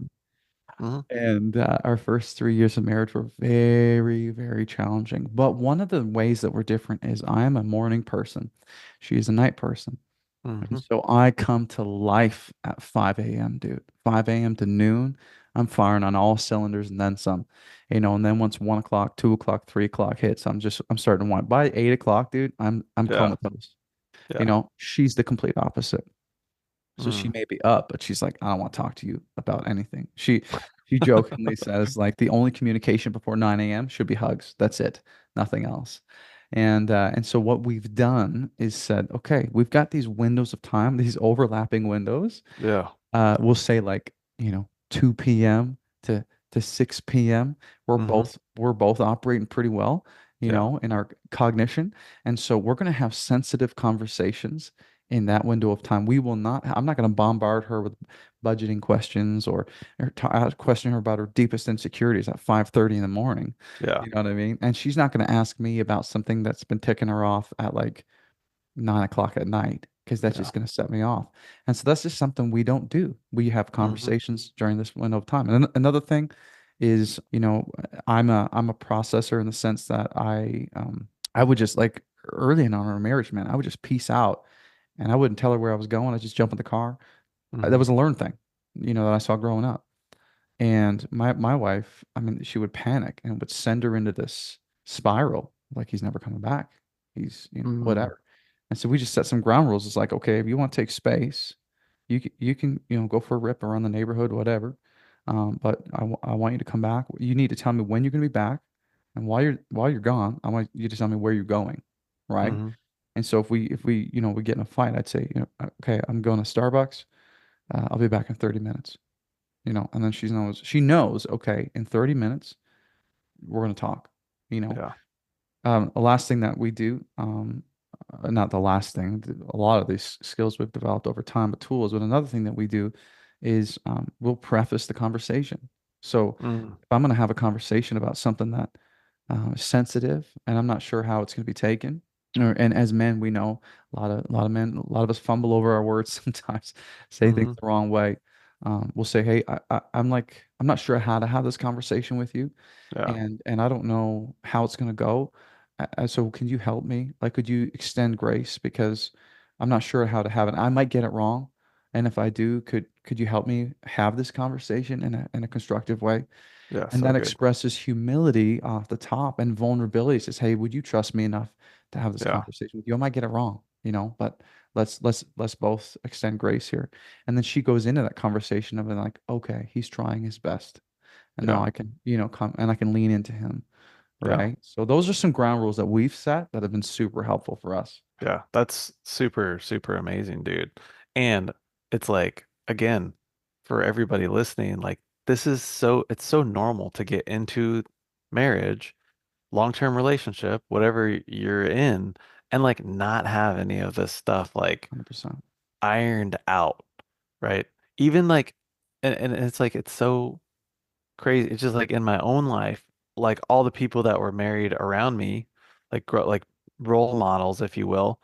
Hmm. And our first 3 years of marriage were very, very challenging. But one of the ways that we're different is I am a morning person. She is a night person. And Hmm. so I come to life at 5 a.m., dude. 5 a.m. to noon, I'm firing on all cylinders and then some. And then once 1 o'clock, 2 o'clock, 3 o'clock hits, I'm starting to wind. By 8 o'clock, dude, I'm Yeah. comatose. Yeah. She's the complete opposite. So she Mm. may be up, but she's like, I don't want to talk to you about anything. She jokingly says like the only communication before 9 a.m. should be hugs. That's it. Nothing else. And so what we've done is said, okay, we've got these windows of time, these overlapping windows. Yeah. We'll say like, 2 p.m. to 6 p.m. Hmm. We're both operating pretty well, Yeah. in our cognition. And so we're going to have sensitive conversations in that window of time. I'm not going to bombard her with budgeting questions or question her about her deepest insecurities at 5:30 in the morning. Yeah. You know what I mean? And she's not going to ask me about something that's been ticking her off at like 9 o'clock at night because that's Yeah. just going to set me off. And so that's just something we don't do. We have Hmm. conversations during this window of time. And another thing is, I'm a processor in the sense that I would just like early in our marriage, man, I would just peace out and I wouldn't tell her where I was going. I'd just jump in the car. That Hmm. was a learned thing, that I saw growing up. And my wife, I mean, she would panic and would send her into this spiral, like he's never coming back. He's, Mm. whatever. And so we just set some ground rules. It's like, okay, if you want to take space, you can, go for a rip around the neighborhood, whatever. But I want you to come back. You need to tell me when you're going to be back, and while you're gone, I want you to tell me where you're going, right? Hmm. And so if we we get in a fight, I'd say, okay, I'm going to Starbucks. I'll be back in 30 minutes. And then she knows, okay, in 30 minutes, we're going to talk, you know. Yeah. The last thing that we do, not the last thing, a lot of these skills we've developed over time, but tools, but another thing that we do is we'll preface the conversation. So Mm. if I'm going to have a conversation about something that is sensitive and I'm not sure how it's going to be taken, and as men, we know a lot of men, a lot of us fumble over our words sometimes, say things Hmm. the wrong way. We'll say, "Hey, I'm not sure how to have this conversation with you, Yeah. and I don't know how it's going to go. So can you help me? Like, could you extend grace because I'm not sure how to have it. I might get it wrong, and if I do, could you help me have this conversation in a constructive way?" Yeah. And So that good. expresses humility off the top and vulnerability. It says, hey, would you trust me enough to have this Yeah. conversation with you. I might get it wrong, but let's both extend grace here. And then she goes into that conversation of like, okay, he's trying his best. And now Yeah. I can, come and I can lean into him. Yeah. Right. So those are some ground rules that we've set that have been super helpful for us. Yeah. That's super, super amazing, dude. And it's like, again, for everybody listening, like it's so normal to get into marriage, long-term relationship, whatever you're in, and like not have any of this stuff like 100%. ironed out, right? Even like, and it's like, it's so crazy. It's just like in my own life, like all the people that were married around me, like role models, if you will,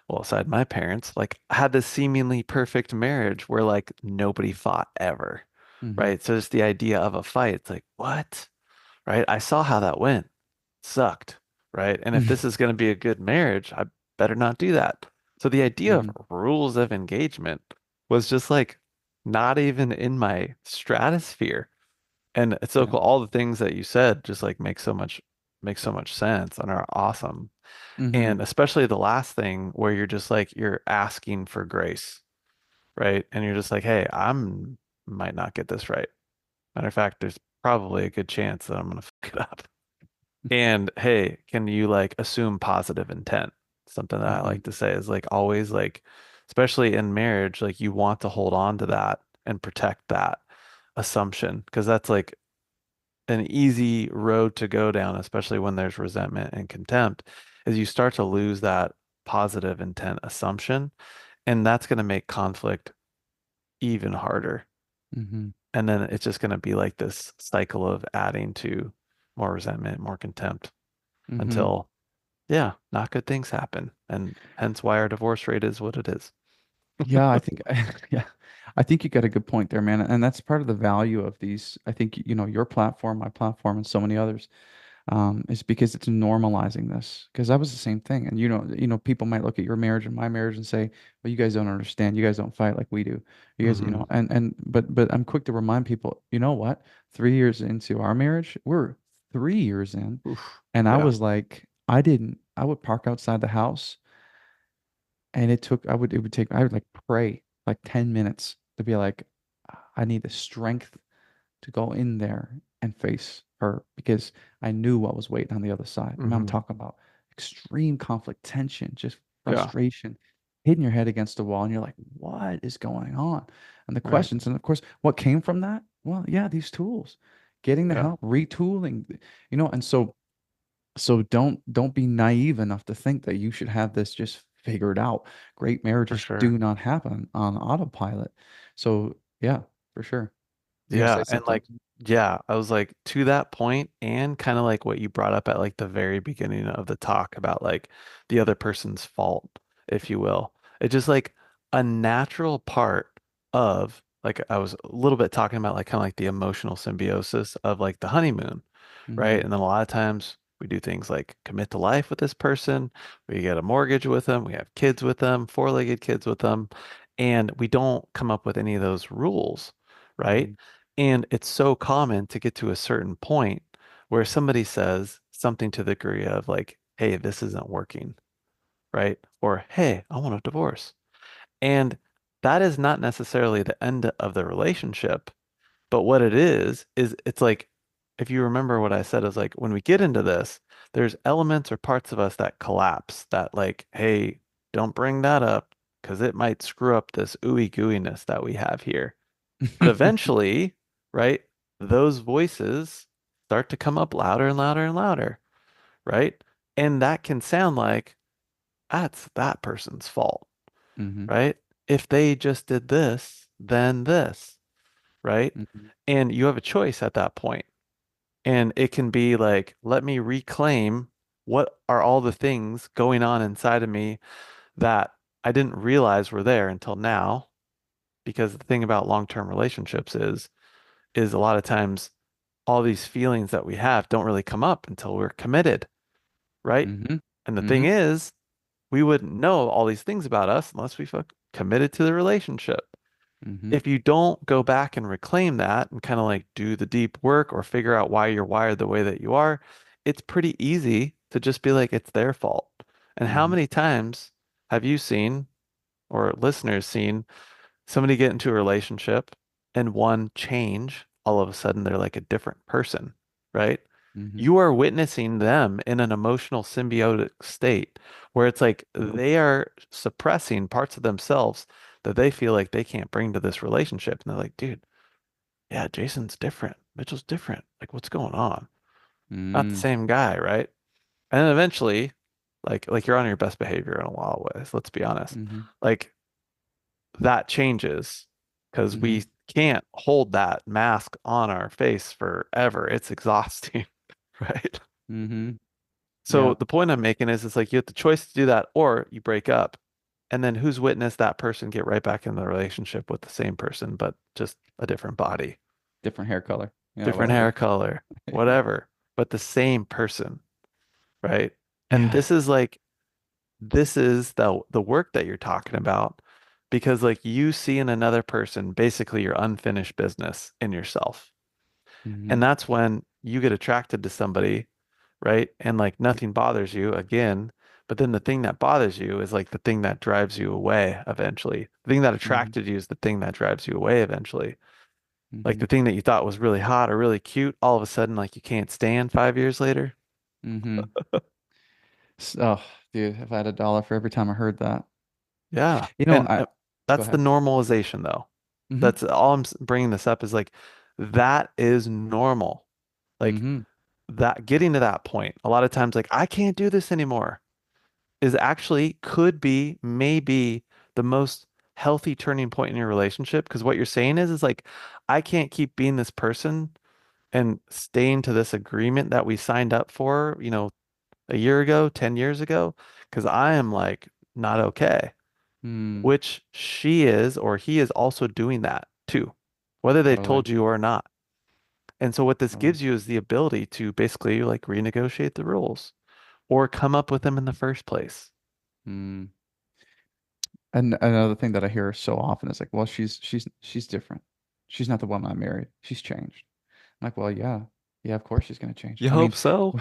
well, aside my parents, like had this seemingly perfect marriage where like nobody fought ever, Hmm. right? So just the idea of a fight, it's like, what? Right? I saw how that went. Sucked, right? And if this is going to be a good marriage, I better not do that. So the idea of Hmm. rules of engagement was just like not even in my stratosphere. And it's so Yeah. cool. All the things that you said just like make so much sense and are awesome. Hmm. And especially the last thing where you're just like you're asking for grace, right? And you're just like, hey, I'm might not get this right. Matter of fact, there's probably a good chance that I'm gonna fuck it up. And hey, can you like assume positive intent? Something that I Hmm. like to say is like always like, especially in marriage, like you want to hold on to that and protect that assumption because that's like an easy road to go down, especially when there's resentment and contempt, is you start to lose that positive intent assumption, and that's going to make conflict even harder. Hmm. And then it's just going to be like this cycle of adding to more resentment, more contempt Hmm. until, yeah, not good things happen. And hence why our divorce rate is what it is. Yeah, I think yeah, I think you got a good point there, man. And that's part of the value of these. I think, your platform, my platform, and so many others, is because it's normalizing this. Because that was the same thing. And people might look at your marriage and my marriage and say, well, you guys don't understand. You guys don't fight like we do. You guys, Hmm. but I'm quick to remind people, you know what? 3 years into our marriage, we're 3 years in, Oof. and I Yeah. was like, I would park outside the house. And it would take, I would like pray like 10 minutes to be like, I need the strength to go in there and face her because I knew what was waiting on the other side. I mean, I'm Hmm. talking about extreme conflict, tension, just Yeah. frustration, hitting your head against the wall. And you're like, what is going on? And the Right. questions. And of course, what came from that? Well, yeah, these tools, getting the Yeah. help, retooling, and so don't be naive enough to think that you should have this just figured out. Great For marriages sure. do not happen on autopilot. So yeah, for sure. You gonna say Yeah, and something? like yeah, I was like to that point and kind of like what you brought up at like the very beginning of the talk about like the other person's fault, if you will. It's just like a natural part of like I was a little bit talking about like kind of like the emotional symbiosis of like the honeymoon, right? Hmm. And then a lot of times we do things like commit to life with this person, we get a mortgage with them, we have kids with them, four-legged kids with them, and we don't come up with any of those rules, right? Hmm. And it's so common to get to a certain point where somebody says something to the degree of like, hey, this isn't working, right? Or, hey, I want a divorce. And that is not necessarily the end of the relationship. But what it is it's like, if you remember what I said, is like when we get into this, there's elements or parts of us that collapse that like, hey, don't bring that up because it might screw up this ooey gooiness that we have here. But eventually, right, those voices start to come up louder and louder and louder, right? And that can sound like that's that person's fault, Hmm. right? If they just did this, then this, right? Hmm. And you have a choice at that point. And it can be like, let me reclaim what are all the things going on inside of me that I didn't realize were there until now. Because the thing about long-term relationships is a lot of times all these feelings that we have don't really come up until we're committed, right? Hmm. And the thing Hmm. is, we wouldn't know all these things about us unless we committed to the relationship. Hmm. If you don't go back and reclaim that and kind of like do the deep work or figure out why you're wired the way that you are, it's pretty easy to just be like, it's their fault. And how Mm-hmm. many times have you seen or listeners seen somebody get into a relationship and one change, all of a sudden they're like a different person, right? Mm-hmm. You are witnessing them in an emotional symbiotic state where it's like they are suppressing parts of themselves that they feel like they can't bring to this relationship. And they're like, dude, yeah, Jason's different. Mitchell's different. Like, what's going on? Not the Mm-hmm. same guy, right? And then eventually, like you're on your best behavior in a lot of ways, let's be honest. Mm-hmm. Like that changes because Mm-hmm. we can't hold that mask on our face forever. It's exhausting, right? Mm-hmm. So Yeah. the point I'm making is it's like you have the choice to do that or you break up. And then who's witnessed that person get right back in the relationship with the same person, but just a different body, Different hair color. Yeah, different hair whatever. color, Yeah. whatever, but the same person, right? And Yeah. this is the work that you're talking about because like you see in another person basically your unfinished business in yourself. Mm-hmm. And that's when you get attracted to somebody, right? And like nothing bothers you again, but then the thing that bothers you is like the thing that drives you away eventually. The thing that Mm-hmm. attracted you is the thing that drives you away eventually. Like Mm-hmm. the thing that you thought was really hot or really cute, all of a sudden like you can't stand 5 years later. Mm-hmm. Oh, dude, if I had a dollar for every time I heard that. Yeah. You know, And I go that's the ahead. normalization though. Mm-hmm. That's all bringing this up is like that is normal. Like Mm-hmm. that getting to that point. A lot of times like I can't do this anymore is actually could be maybe the most healthy turning point in your relationship because what you're saying is like I can't keep being this person and staying to this agreement that we signed up for, a year ago, 10 years ago, because I am like not okay, Mm, which she is or he is also doing that too, whether they totally. told you or not. And so what this Totally. gives you is the ability to basically like renegotiate the rules or come up with them in the first place. Mm. And another thing that I hear so often is like, well, she's different. She's not the woman I married. She's changed. I'm like, well, yeah. Yeah, of course she's gonna change. You I hope mean, so?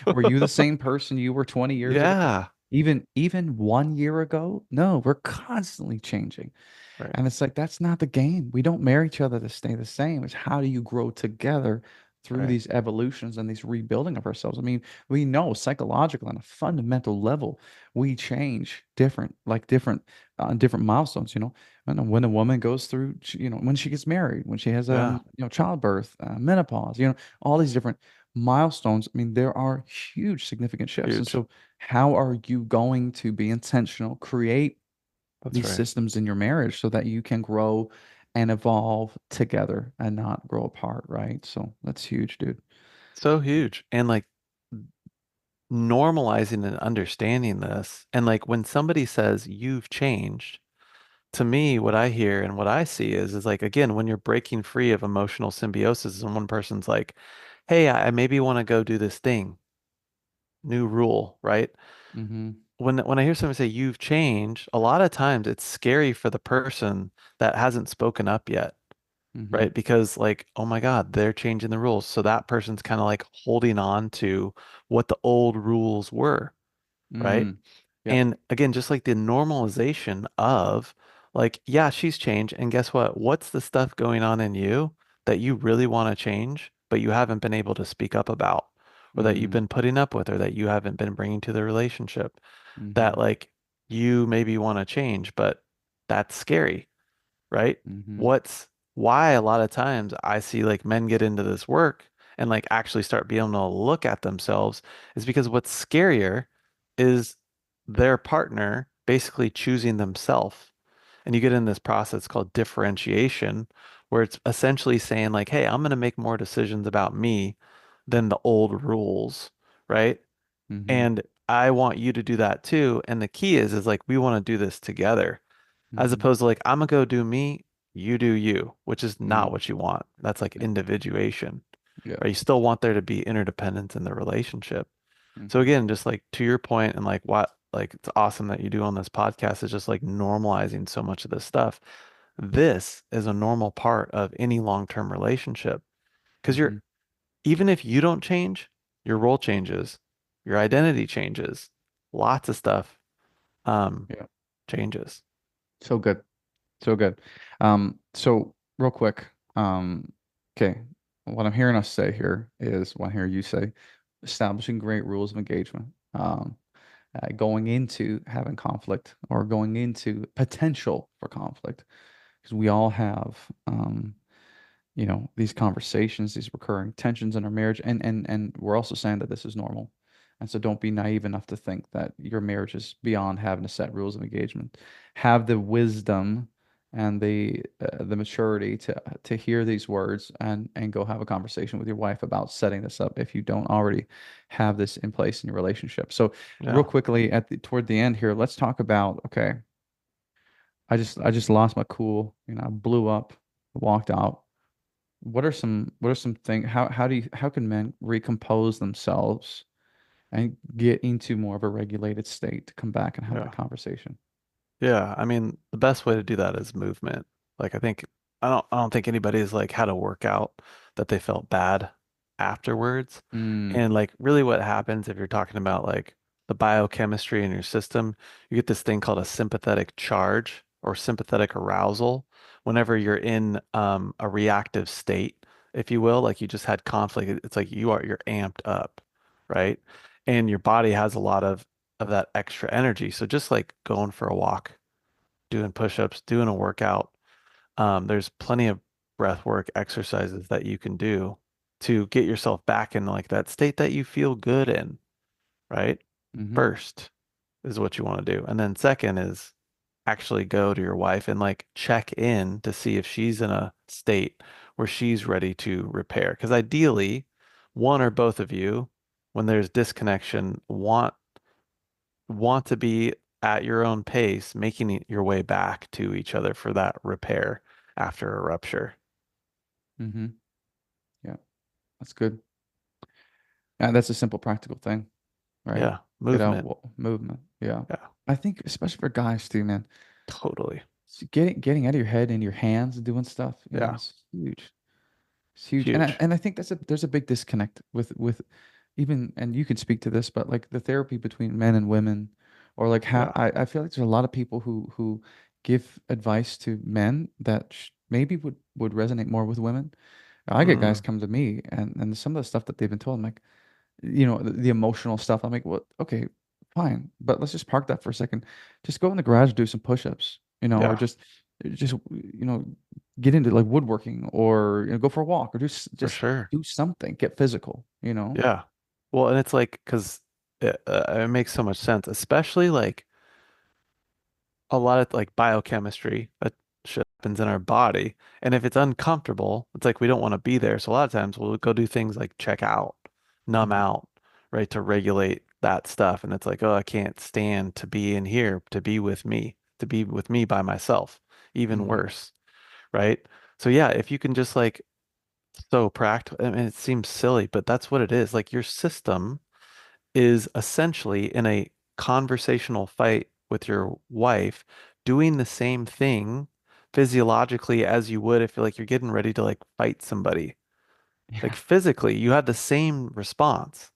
were you the same person you were 20 years ago? Yeah. Even 1 year ago? No, we're constantly changing. Right. And it's like, that's not the game. We don't marry each other to stay the same. It's how do you grow together through Right. these evolutions and these rebuilding of ourselves? I mean, we know psychological on a fundamental level, we change different, like different, on different milestones, you know. And when a woman goes through, when she gets married, when she has, Yeah. childbirth, menopause, all these different milestones. I mean, there are huge, significant shifts. And Huge. so, how are you going to be intentional, create That's these right. systems in your marriage so that you can grow and evolve together and not grow apart, right? So that's huge, dude. So huge. And like normalizing and understanding this. And like when somebody says you've changed, to me, what I hear and what I see is like, again, when you're breaking free of emotional symbiosis and one person's like, hey, I maybe want to go do this thing, new rule, right? Mm-hmm. When I hear somebody say you've changed, a lot of times it's scary for the person that hasn't spoken up yet, Mm-hmm. right? Because like, oh my God, they're changing the rules. So that person's kind of like holding on to what the old rules were, right? Mm. Yep. And again, just like the normalization of like, yeah, she's changed. And guess what? What's the stuff going on in you that you really want to change, but you haven't been able to speak up about, or that you've Mm. been putting up with, or that you haven't been bringing to the relationship Mm-hmm. that like you maybe want to change, but that's scary, right? Mm-hmm. What's why a lot of times I see like men get into this work and like actually start being able to look at themselves is because what's scarier is their partner basically choosing themselves. And you get in this process called differentiation, where it's essentially saying like, hey, I'm going to make more decisions about me than the old rules, right? Mm-hmm. And I want you to do that too. And the key is like we want to do this together as Mm-hmm. opposed to like I'm gonna go do me, you do you, which is not Mm. what you want. That's like Yep. individuation, Yep. right? You still want there to be interdependence in the relationship. So Mm-hmm. again, just like to your point and like what like it's awesome that you do on this podcast is just like normalizing so much of this stuff. This is a normal part of any long-term relationship because Mm-hmm. even if you don't change, your role changes, your identity changes. lots of stuff um Yeah. changes. So good. So good. So real quick, okay, what I'm hearing us say here is what I hear you say, establishing great rules of engagement, going into having conflict or going into potential for conflict, because we all have, these conversations, these recurring tensions in our marriage, and we're also saying that this is normal. And so don't be naive enough to think that your marriage is beyond having to set rules of engagement. Have the wisdom and the maturity to hear these words and go have a conversation with your wife about setting this up if you don't already have this in place in your relationship. So real Yeah. quickly toward the end here, let's talk about, okay, I just lost my cool, I blew up, walked out. What are some things, how can men recompose themselves and get into more of a regulated state to come back and have that Yeah. conversation? Yeah, I mean, the best way to do that is movement. Like I don't think anybody's like had a workout that they felt bad afterwards. Mm, And like really what happens if you're talking about like the biochemistry in your system, you get this thing called a sympathetic charge or sympathetic arousal whenever you're in a reactive state, if you will, like you just had conflict. It's like you're amped up, right? And your body has a lot of that extra energy. So just like going for a walk, doing push-ups, doing a workout, there's plenty of breath work exercises that you can do to get yourself back in like that state that you feel good in, right? hmm First is what you want to do. And then second is actually go to your wife and like check in to see if she's in a state where she's ready to repair. Because ideally, one or both of you, when there's disconnection, want to be at your own pace, making your way back to each other for that repair after a rupture. hmm Yeah, that's good. And that's a simple, practical thing, right? Yeah, Get out, movement. movement. Yeah. Yeah, I think especially for guys too, man, totally. getting out of your head and your hands and doing stuff, Yeah, it's huge. It's huge. And I huge. and I think there's a big disconnect with even, and you can speak to this, but like the therapy between men and women, or like how Yeah. I feel like there's a lot of people who give advice to men that maybe would resonate more with women. I get guys Mm, come to me and some of the stuff that they've been told, I'm like, the emotional stuff. I'm like, well, okay, fine, but let's just park that for a second. Just go in the garage, do some push-ups, or yeah, just get into like woodworking, or go for a walk, or for just sure. do something, get physical. Yeah. Well, and it's like, because it makes so much sense, especially like a lot of like biochemistry that shit happens in our body. And if it's uncomfortable, it's like we don't want to be there. So a lot of times we'll go do things like check out, numb hmm out, right, to regulate that stuff. And it's like, oh, I can't stand to be in here, to be with me by myself. Even hmm worse, right? So yeah, if you can just like so practical, I mean, it seems silly, but that's what it is. Like your system is essentially in a conversational fight with your wife, doing the same thing physiologically as you would if like you're getting ready to like fight somebody. Like Yeah. physically, you have the same response.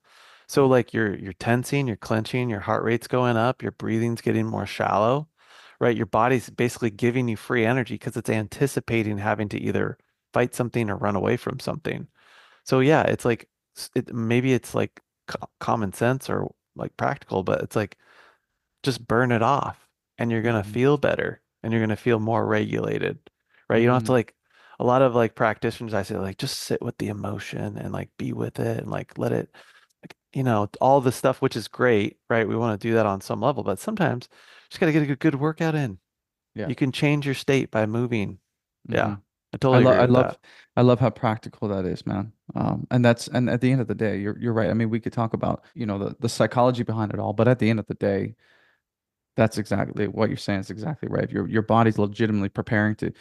So like you're tensing, you're clenching, your heart rate's going up, your breathing's getting more shallow, right? Your body's basically giving you free energy because it's anticipating having to either fight something or run away from something. So yeah, it's like maybe it's like common sense or like practical, but it's like just burn it off and you're gonna hmm feel better and you're gonna feel more regulated, right? You don't have to hmm like a lot of like practitioners I say like just sit with the emotion and like be with it and like let it like all the stuff which is great, right? We want to do that on some level, but sometimes you just gotta get a good workout in. Yeah. You can change your state by moving. hmm Yeah, I I totally love agree I with love that. I love how practical that is, man. And at the end of the day, you're right. I mean, we could talk about, the psychology behind it all, but at the end of the day, that's exactly what you're saying is exactly right. Your body's legitimately preparing to,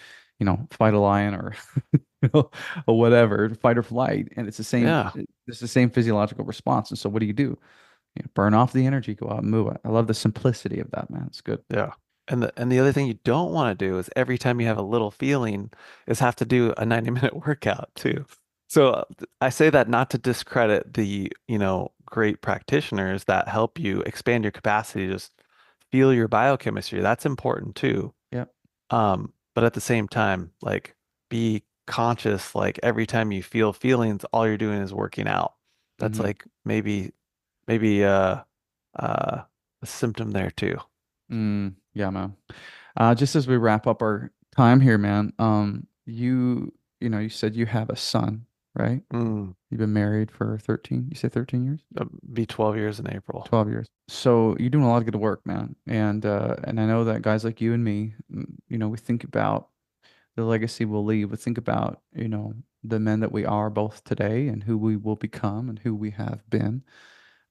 fight a lion or or whatever, fight or flight, and Yeah. it's the same physiological response. And so what do? Burn off the energy, go out and move it. I love the simplicity of that, man. It's good. Yeah. And the other thing you don't want to do is every time you have a little feeling is have to do a 90-minute workout too. So I say that not to discredit the, great practitioners that help you expand your capacity, just feel your biochemistry. That's important too. Yep. But at the same time, like be conscious, like every time you feel feelings, all you're doing is working out. That's Hmm. like maybe uh a symptom there too. Yeah, man. Just as we wrap up our time here, man, you said you have a son, right? Mm, You've been married for 13, you say 13 years? be 12 years in April. 12 years. So you're doing a lot of good work, man. And I know that guys like you and me, we think about the legacy we'll leave. We think about, the men that we are both today and who we will become and who we have been.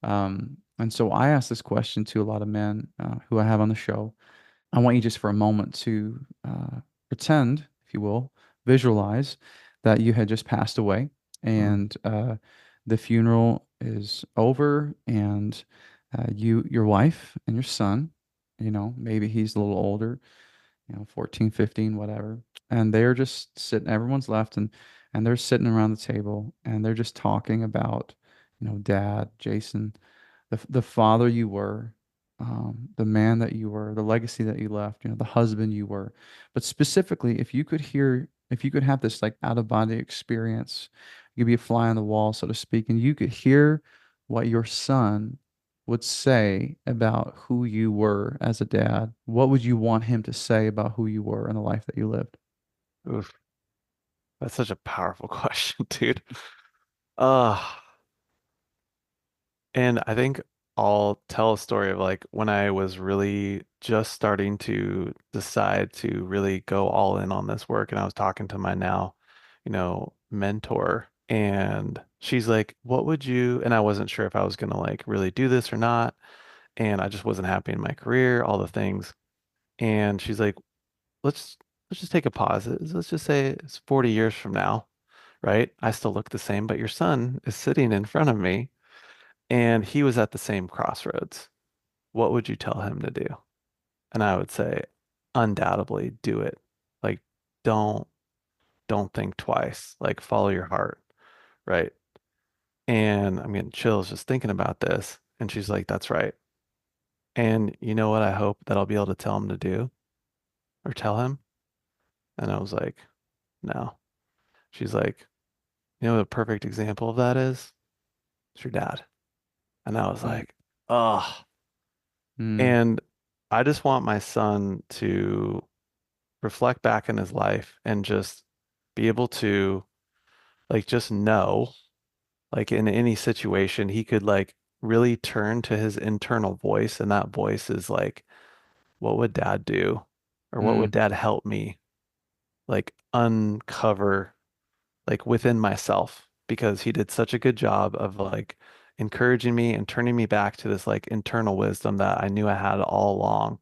And so I ask this question to a lot of men who I have on the show. I want you just for a moment to pretend, if you will, visualize that you had just passed away Mm, and the funeral is over and your wife and your son, maybe he's a little older, 14, 15, whatever. And they're just sitting, everyone's left and they're sitting around the table and they're just talking about, Dad, Jason, the father you were, the man that you were, the legacy that you left, the husband you were. But specifically, if you could have this like out of body experience, you could be a fly on the wall, so to speak, and you could hear what your son would say about who you were as a dad, what would you want him to say about who you were and the life that you lived? oof, that's such a powerful question, dude. Uh, and I think I'll tell a story of like when I was really just starting to decide to really go all in on this work, and I was talking to my now, mentor, and she's like, "What would you?" And I wasn't sure if I was gonna like really do this or not, and I just wasn't happy in my career, all the things. And she's like, "Let's let's just take a pause. Let's just say it's 40 years from now, right? I still look the same, but your son is sitting in front of me." And he was at the same crossroads. What would you tell him to do? And I would say, undoubtedly do it. Like, don't don't think twice. Like, follow your heart, right? And I'm getting chills just thinking about this. And she's like, that's right. And you know what I hope that I'll be able to tell him to do or tell him? And I was like, no. She's like, you know what a perfect example of that is? It's your dad. And I was Mm, like, oh. mm, And I just want my son to reflect back in his life and just be able to like just know like in any situation he could like really turn to his internal voice, and that voice is like, what would dad do, or what would mm, dad help me like uncover like within myself, because he did such a good job of like encouraging me and turning me back to this like internal wisdom that I knew I had all along,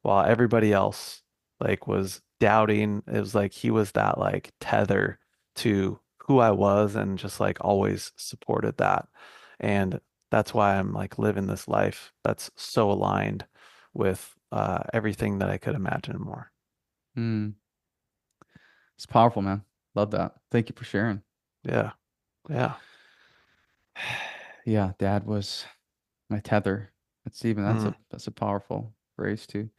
while everybody else like was doubting. It was like he was that like tether to who I was and just like always supported that. And that's why I'm like living this life that's so aligned with everything that I could imagine and more. mm. It's powerful, man. Love that. Thank you for sharing. Yeah. Yeah. Yeah, dad was my tether. That's Mm, a powerful phrase too.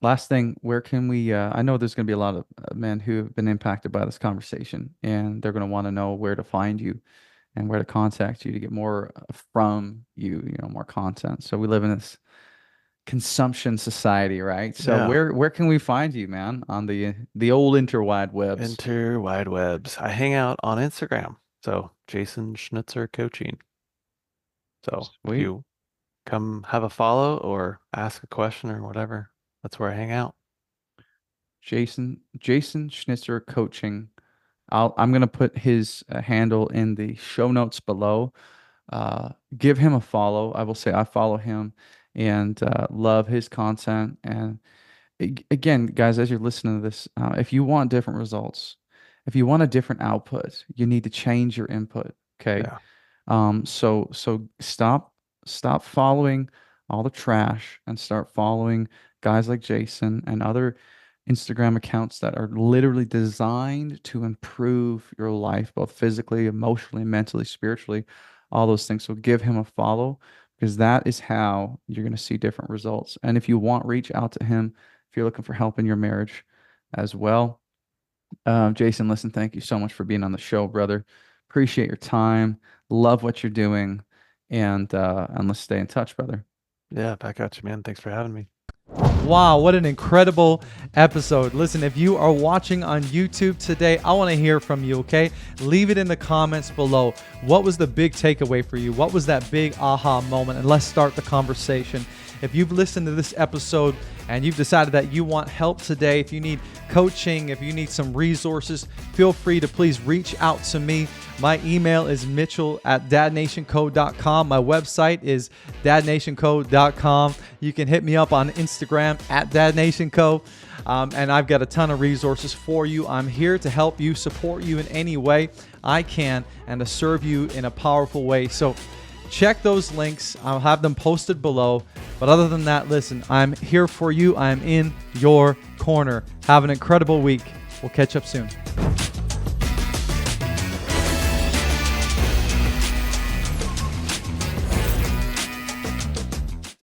Last thing, where can we I know there's going to be a lot of men who have been impacted by this conversation and they're going to want to know where to find you and where to contact you to get more from you, more content. So we live in this consumption society, right? So yeah. where can we find you, man, on the old interwide webs? Interwide webs. I hang out on Instagram. So Jason Schnitzer coaching. So if Sweet. you come have a follow or ask a question or whatever, that's where I hang out. Jason Schnitzer coaching. I'm gonna put his handle in the show notes below. Give him a follow. I will say I follow him and love his content. And again, guys, as you're listening to this, if you want different results, if you want a different output, you need to change your input. Okay. Yeah. So stop following all the trash and start following guys like Jason and other Instagram accounts that are literally designed to improve your life, both physically, emotionally, mentally, spiritually, all those things. So give him a follow because that is how you're going to see different results. And if you want, reach out to him if you're looking for help in your marriage as well. Jason, listen, thank you so much for being on the show, brother. Appreciate your time. Love what you're doing. And let's stay in touch, brother. Yeah, back at you, man. Thanks for having me. Wow, what an incredible episode. Listen, if you are watching on YouTube today, I want to hear from you, okay? Leave it in the comments below. What was the big takeaway for you? What was that big aha moment? And let's start the conversation. If you've listened to this episode and you've decided that you want help today, if you need coaching, if you need some resources, feel free to please reach out to me. My email is mitchell@dadnationco.com. My website is dadnationco.com. You can hit me up on Instagram @dadnationco. And I've got a ton of resources for you. I'm here to help you, support you in any way I can, and to serve you in a powerful way. So check those links. I'll have them posted below. But other than that, listen, I'm here for you. I'm in your corner. Have an incredible week. We'll catch up soon.